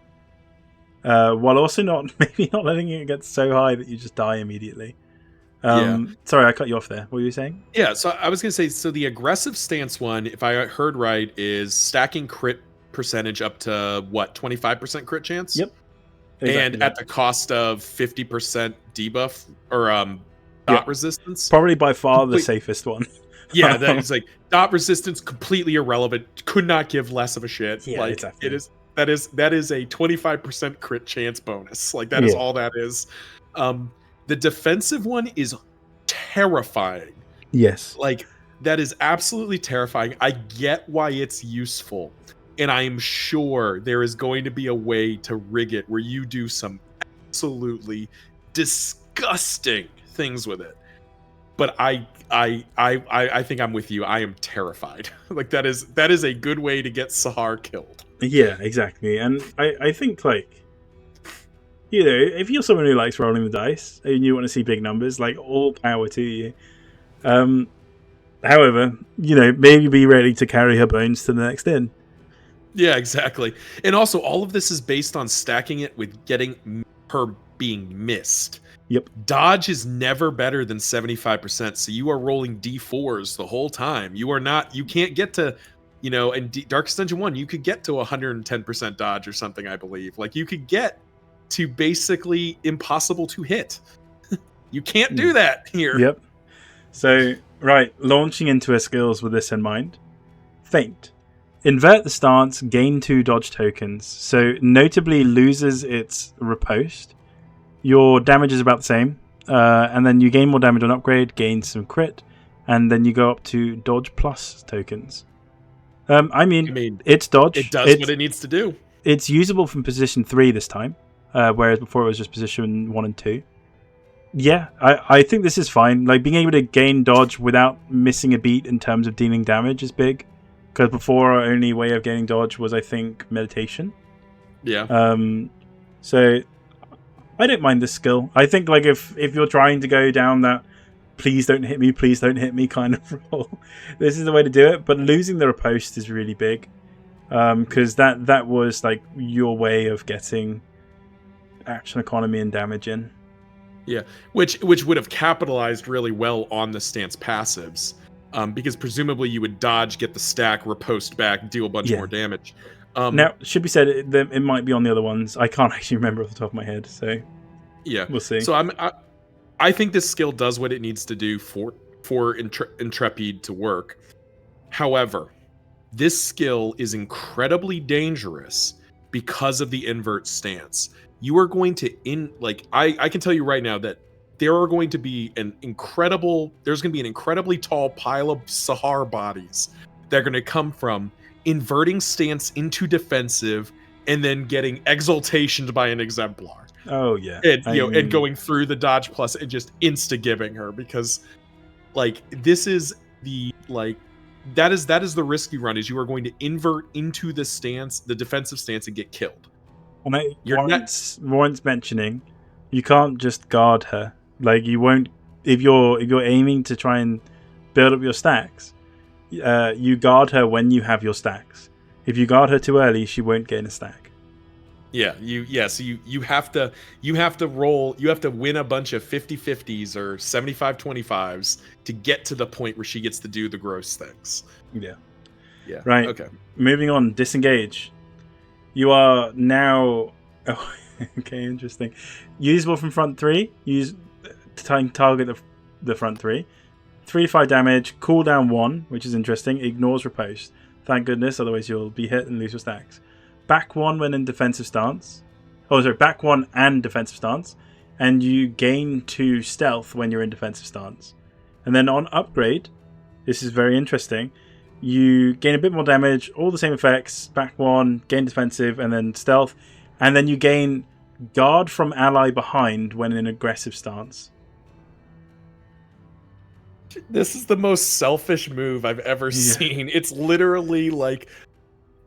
while also maybe not letting it get so high that you just die immediately. Yeah. Sorry, I cut you off there. What were you saying? Yeah, so I was gonna say, so the aggressive stance one, if I heard right, is stacking crit percentage up to what, 25% crit chance? Yep. And Exactly. at the cost of 50% debuff or Yep. dot resistance. Probably by far the safest one. Yeah, that is like dot resistance, completely irrelevant. Could not give less of a shit. Yeah, Like exactly. it is that is a 25% crit chance bonus. Like that is Yeah. all that is. The defensive one is terrifying. Yes. Like that is absolutely terrifying. I get why it's useful. And I am sure there is going to be a way to rig it where you do some absolutely disgusting things with it. But I think I'm with you. I am terrified. Like that is a good way to get Sahar killed. Yeah, exactly. And I think, like, you know, if you're someone who likes rolling the dice and you want to see big numbers, like, all power to you. However, you know, maybe be ready to carry her bones to the next inn. Yeah, exactly. And also, all of this is based on stacking it with getting her being missed. Yep. Dodge is never better than 75%. So you are rolling D4s the whole time. You can't get to, you know, in Darkest Dungeon 1, you could get to 110% dodge or something, I believe. Like you could get to basically impossible to hit. You can't do that here. Yep. So, right, launching into her skills with this in mind. Feint. Invert the stance, gain 2 dodge tokens. So, notably loses its riposte. Your damage is about the same. And then you gain more damage on upgrade, gain some crit. And then you go up to dodge plus tokens. I mean, it's dodge. It does what it needs to do. It's usable from position 3 this time. Whereas before it was just position 1 and 2. Yeah, I think this is fine. Like, being able to gain dodge without missing a beat in terms of dealing damage is big. Because before, our only way of gaining dodge was, I think, meditation. Yeah. So, I don't mind this skill. I think, like, if you're trying to go down that please don't hit me kind of role, this is the way to do it. But losing the riposte is really big. Because that was, like, your way of getting action economy and damage in. Yeah, which would have capitalized really well on the stance passives, because presumably you would dodge, get the stack, riposte back, deal a bunch more damage. Now, should be said, it might be on the other ones. I can't actually remember off the top of my head, so yeah, we'll see. So I think this skill does what it needs to do for Intrepid to work. However, this skill is incredibly dangerous because of the invert stance. You are going to I can tell you right now that there's going to be an incredibly tall pile of Sahar bodies that are going to come from inverting stance into defensive and then getting exaltationed by an exemplar. Oh yeah. And and going through the dodge plus and just insta-giving her, because like this is the that is the risk you run, is you are going to invert into the stance, the defensive stance, and get killed. And warrants mentioning, you can't just guard her. Like, you won't, if you're aiming to try and build up your stacks, you guard her when you have your stacks. If you guard her too early, she won't gain a stack. Yeah, so you have to roll, you have to win a bunch of 50-50s or 75-25s to get to the point where she gets to do the gross things. Yeah. Yeah. Right. Okay. Moving on, disengage. You are now... Oh, okay, interesting. Usable from front 3. Use to target the front 3. 3-5 damage. Cooldown 1, which is interesting. Ignores riposte. Thank goodness, otherwise you'll be hit and lose your stacks. Back 1 when in defensive stance. Back 1 and defensive stance. And you gain 2 stealth when you're in defensive stance. And then on upgrade, this is very interesting, you gain a bit more damage, all the same effects, back 1, gain defensive, and then stealth. And then you gain guard from ally behind when in aggressive stance. This is the most selfish move I've ever seen. It's literally like,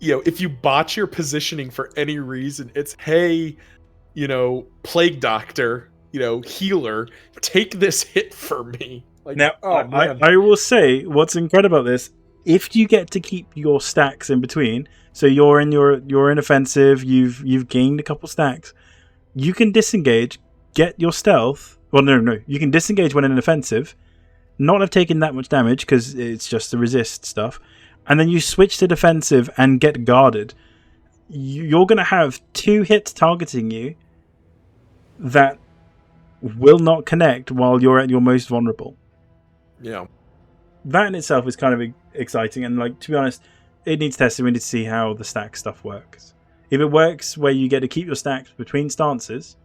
if you botch your positioning for any reason, it's, hey, plague doctor, healer, take this hit for me. Like, now, I will say, what's incredible about this, if you get to keep your stacks in between, so you're in offensive, you've gained a couple stacks, you can disengage, get your stealth. Well, no. You can disengage when in an offensive, not have taken that much damage because it's just the resist stuff, and then you switch to defensive and get guarded. You're going to have 2 hits targeting you that will not connect while you're at your most vulnerable. Yeah. That in itself is kind of exciting, and like, to be honest, it needs testing. We need to see how the stack stuff works. If it works where you get to keep your stacks between stances,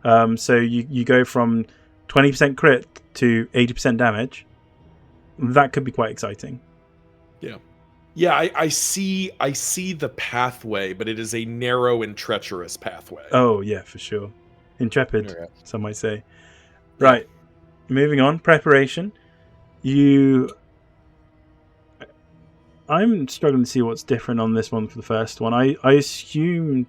so you go from 20% crit to 80% damage, that could be quite exciting. Yeah, I see the pathway, but it is a narrow and treacherous pathway. Oh yeah, for sure. Intrepid, right. Some might say. Right, moving on. Preparation. I'm struggling to see what's different on this one for the first one. I assume,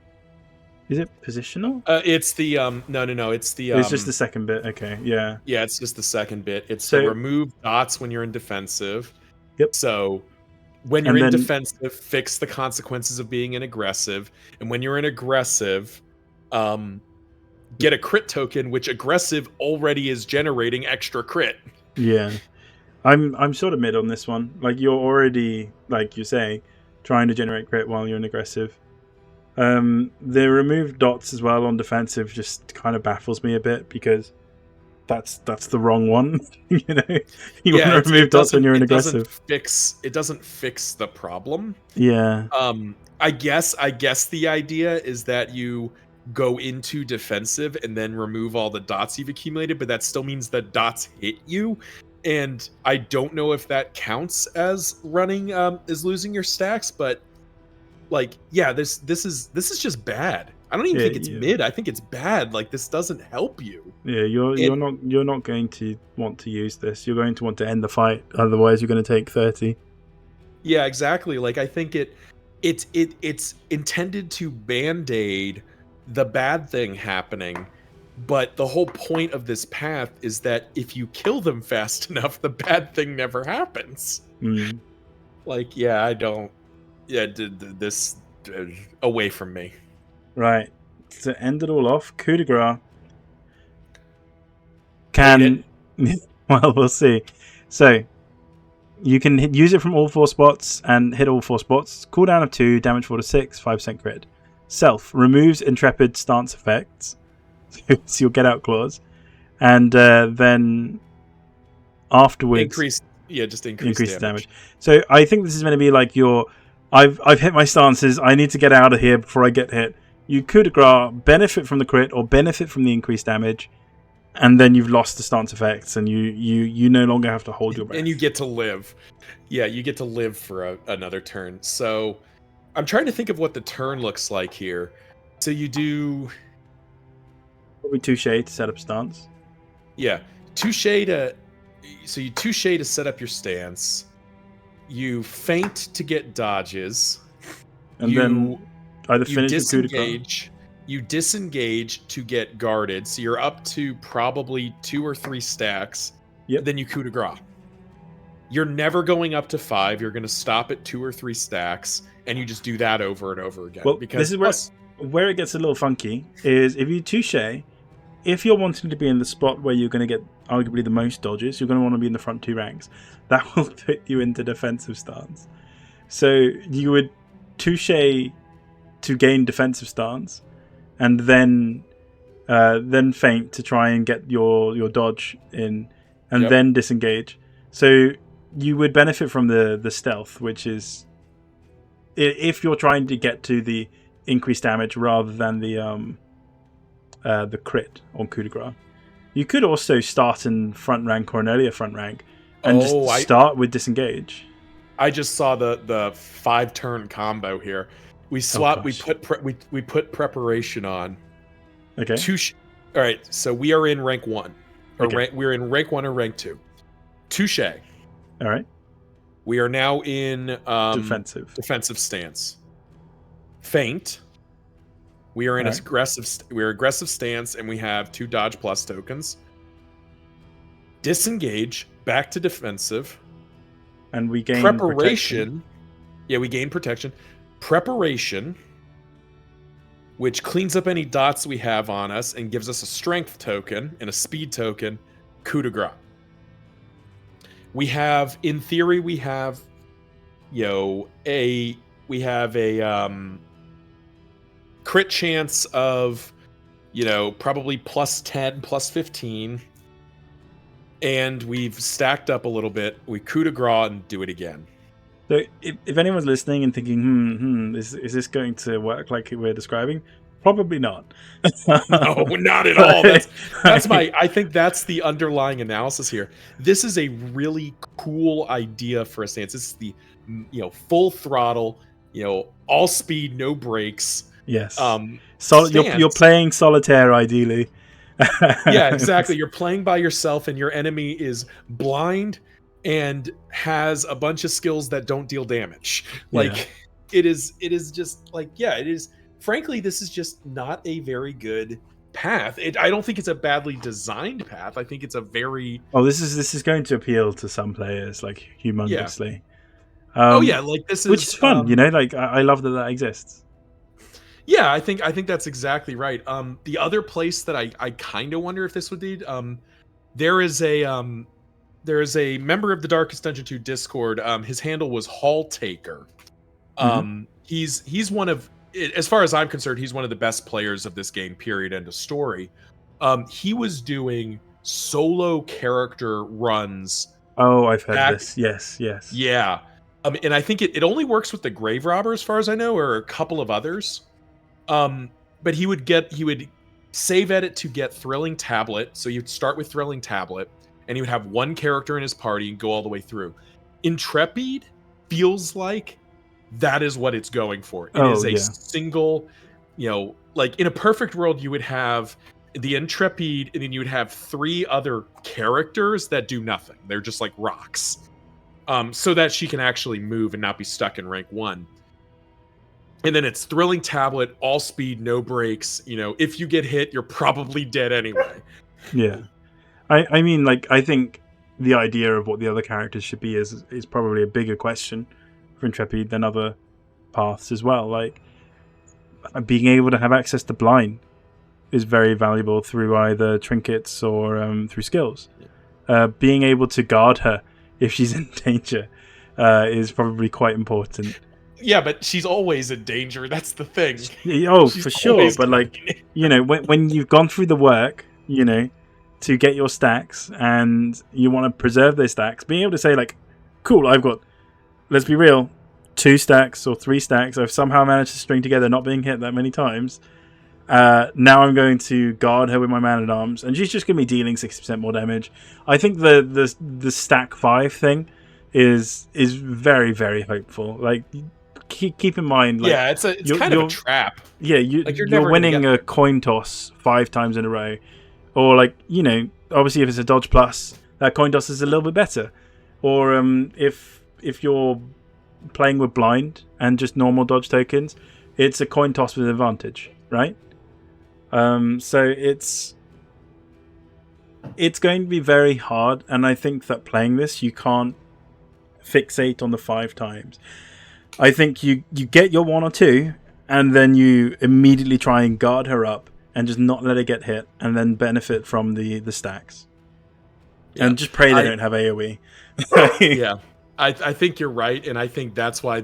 is it positional? It's the no. It's the it's just the second bit. Okay, yeah. Yeah, it's just the second bit. It's to remove dots when you're in defensive. Yep. So when you're in defensive, fix the consequences of being in aggressive, and when you're in aggressive, get a crit token, which aggressive already is generating extra crit. Yeah. I'm sort of mid on this one. Like, you're already, like you say, trying to generate crit while you're in aggressive. The remove dots as well on defensive just kind of baffles me a bit, because that's the wrong one. You want to remove dots when you're in aggressive. It doesn't fix the problem. Yeah. I guess the idea is that you go into defensive and then remove all the dots you've accumulated, but that still means that dots hit you. And I don't know if that counts as running as losing your stacks, but like, yeah, this is just bad. I don't even think it's mid. I think it's bad. Like, this doesn't help you. Yeah, you're not going to want to use this. You're going to want to end the fight. Otherwise, you're going to take 30. Yeah, exactly. Like, I think it's intended to band-aid the bad thing happening. But the whole point of this path is that if you kill them fast enough, the bad thing never happens. Like, yeah, I don't. Yeah, this away from me. Right. To end it all off, coup de grace can. Well, we'll see. So you can use it from all 4 spots and hit all 4 spots. Cooldown of 2, damage 4 to 6, 5% crit. Self removes intrepid stance effects. So you'll get out clause, and then afterwards increase the damage. So I think this is going to be like I've hit my stances, I need to get out of here before I get hit. You coup de grace, benefit from the crit or benefit from the increased damage, and then you've lost the stance effects, and you no longer have to hold your breath. And you get to live. Yeah, you get to live for another turn. So I'm trying to think of what the turn looks like here. So you do probably touche to set up stance. Yeah, touche to set up your stance. You feint to get dodges. And then either finish the coup de grace. You disengage to get guarded. So you're up to probably 2 or 3 stacks. Yep. Then you coup de grace. You're never going up to 5. You're going to stop at 2 or 3 stacks, and you just do that over and over again. Well, because this is where it gets a little funky. Is if you touche, if you're wanting to be in the spot where you're going to get arguably the most dodges, you're going to want to be in the front 2 ranks. That will put you into defensive stance. So you would touche to gain defensive stance, and then feint to try and get your dodge in, and then disengage. So you would benefit from the stealth, which is if you're trying to get to the increased damage rather than the crit on coup de grace. You could also start in front rank or an earlier front rank and start with disengage. I just saw the 5-turn combo here. We swap. We put preparation on. Okay. All right. So we are in rank 1, or we're in rank 1 or rank 2. Touche. All right. We are now in defensive stance. Feint. We are in aggressive stance, and we have 2 dodge plus tokens. Disengage, back to defensive, and we gain preparation. Yeah, we gain protection. Preparation. which cleans up any dots we have on us and gives us a strength token and a speed token, coup de grace. We have, in theory, we have a crit chance of probably plus 10, plus 15. And we've stacked up a little bit. We coup de grace and do it again. So if anyone's listening and thinking, is this going to work like we're describing? Probably not. No, not at all. I think that's the underlying analysis here. This is a really cool idea for a stance. This is the full throttle, all speed, no brakes. Yes. So you're playing solitaire ideally. Yeah, exactly. You're playing by yourself and your enemy is blind and has a bunch of skills that don't deal damage. Like it is just like, it is. Frankly, this is just not a very good path. I don't think it's a badly designed path. I think it's a very this is going to appeal to some players like humongously. Like this is, which is fun, like I love that exists. Yeah, I think that's exactly right. The other place that I kind of wonder if this would lead, there is a member of the Darkest Dungeon 2 Discord. His handle was Hall Taker. He's one of, as far as I'm concerned, he's one of the best players of this game, period, end of story. He was doing solo character runs. Oh, I've heard this. Yes. Yeah. And I think it only works with the Grave Robber, as far as I know, or a couple of others. But he would save edit to get Thrilling Tablet. So you'd start with Thrilling Tablet, and he would have one character in his party and go all the way through. Intrepid feels like that is what it's going for. It is a single, like in a perfect world, you would have the Intrepid, and then you would have 3 other characters that do nothing. They're just like rocks. So that she can actually move and not be stuck in rank 1. And then it's Thrilling Tablet, all speed, no brakes. If you get hit, you're probably dead anyway. Yeah. I mean, like, I think the idea of what the other characters should be is probably a bigger question for Intrepid than other paths as well. Like, being able to have access to blind is very valuable through either trinkets or through skills. Being able to guard her if she's in danger is probably quite important. Yeah, but she's always in danger. That's the thing. Oh, she's for sure. But like, when you've gone through the work, to get your stacks and you want to preserve those stacks, being able to say like, cool, I've got, let's be real, 2 stacks or 3 stacks. I've somehow managed to string together not being hit that many times. Now I'm going to guard her with my Man-at-Arms, and she's just going to be dealing 60% more damage. I think the stack 5 thing is very, very hopeful. Like, keep in mind, like, it's kind of a trap. Yeah, you're winning a coin toss 5 times in a row, or like, obviously if it's a dodge plus, that coin toss is a little bit better. Or if you're playing with blind and just normal dodge tokens, it's a coin toss with advantage, right? So it's going to be very hard, and I think that playing this, you can't fixate on the 5 times. I think you get your 1 or 2, and then you immediately try and guard her up and just not let her get hit, and then benefit from the stacks. Yeah. And just pray they don't have AoE. Yeah, I think you're right, and I think that's why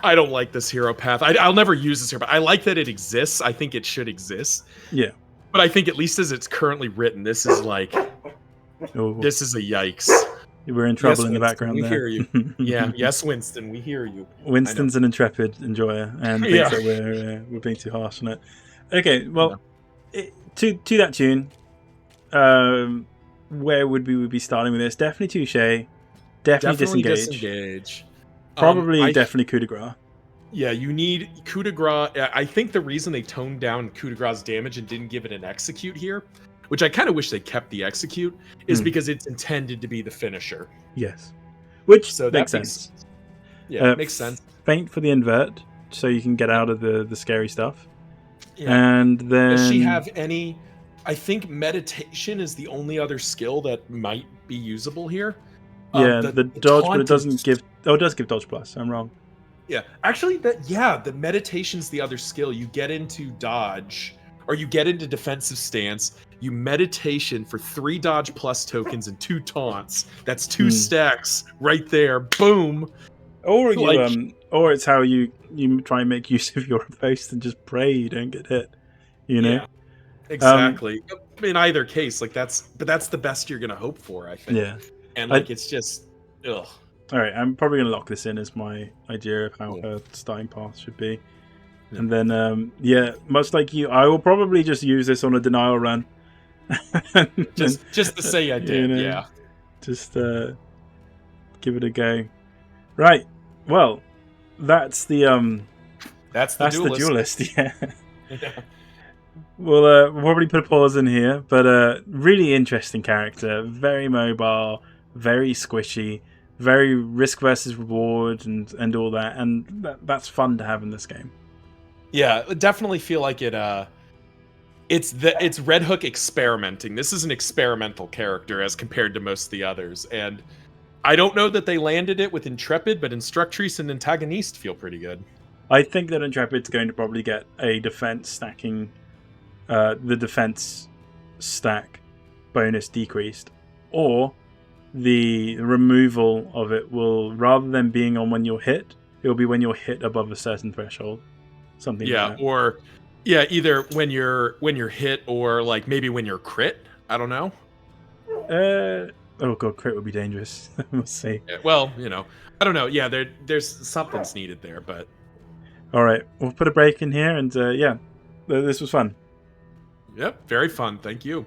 I don't like this hero path. I'll never use this hero, but I like that it exists. I think it should exist. Yeah. But I think at least as it's currently written, this is like, this is a yikes. We're in trouble in the background. We hear you. Yeah. Yes, Winston, we hear you. Winston's an intrepid enjoyer and thinks that we're being too harsh on it. Okay, well, to that tune, where would we be starting with this? Definitely Touche. Definitely Disengage. Probably definitely Coup de Grace. Yeah, you need Coup de Grace. I think the reason they toned down Coup de Grace's damage and didn't give it an execute here, which I kind of wish they kept the execute, is because it's intended to be the finisher. Yes. Which makes sense. Yeah, it makes sense. Feint for the invert, so you can get out of the scary stuff. Yeah. And then... Does she have any... I think meditation is the only other skill that might be usable here. Yeah, the dodge, but it doesn't give... Oh, it does give dodge plus. I'm wrong. Yeah, actually, the meditation's the other skill. You get into dodge, or you get into defensive stance. You meditation for 3 dodge plus tokens and 2 taunts. That's 2 Hmm. stacks right there. Boom. Or you Like, or it's how you try and make use of your post and just pray you don't get hit. You know. yeah, exactly. In either case, like that's the best you're gonna hope for, I think. Yeah. And I, like, it's just, ugh. all right, I'm probably going to lock this in as my idea of how Cool. her starting path should be. Yeah. And then, yeah, much like you, I will probably just use this on a denial run. Just to say I did, yeah. Just give it a go. Right. Well, that's the That's the that's the duelist. duelist. Yeah. Yeah. We'll probably put a pause in here, but really interesting character, very mobile, very squishy, very risk versus reward, and all that, and that's fun to have in this game. Yeah, I definitely feel like it's Red Hook experimenting. This is an experimental character as compared to most of the others, and I don't know that they landed it with Intrepid, but Instructrice and Antagoniste feel pretty good. I think that Intrepid's going to probably get a defense stacking, the defense stack bonus decreased, or the removal of it will, rather than being on when you're hit, it will be when you're hit above a certain threshold. Something Yeah, like that. or either when you're hit, or like maybe when you're crit. I don't know. Oh god, crit would be dangerous. We'll see. Yeah, well, I don't know. Yeah, there's something's needed there, but All right, we'll put a break in here, and yeah, this was fun. yep, very fun. Thank you.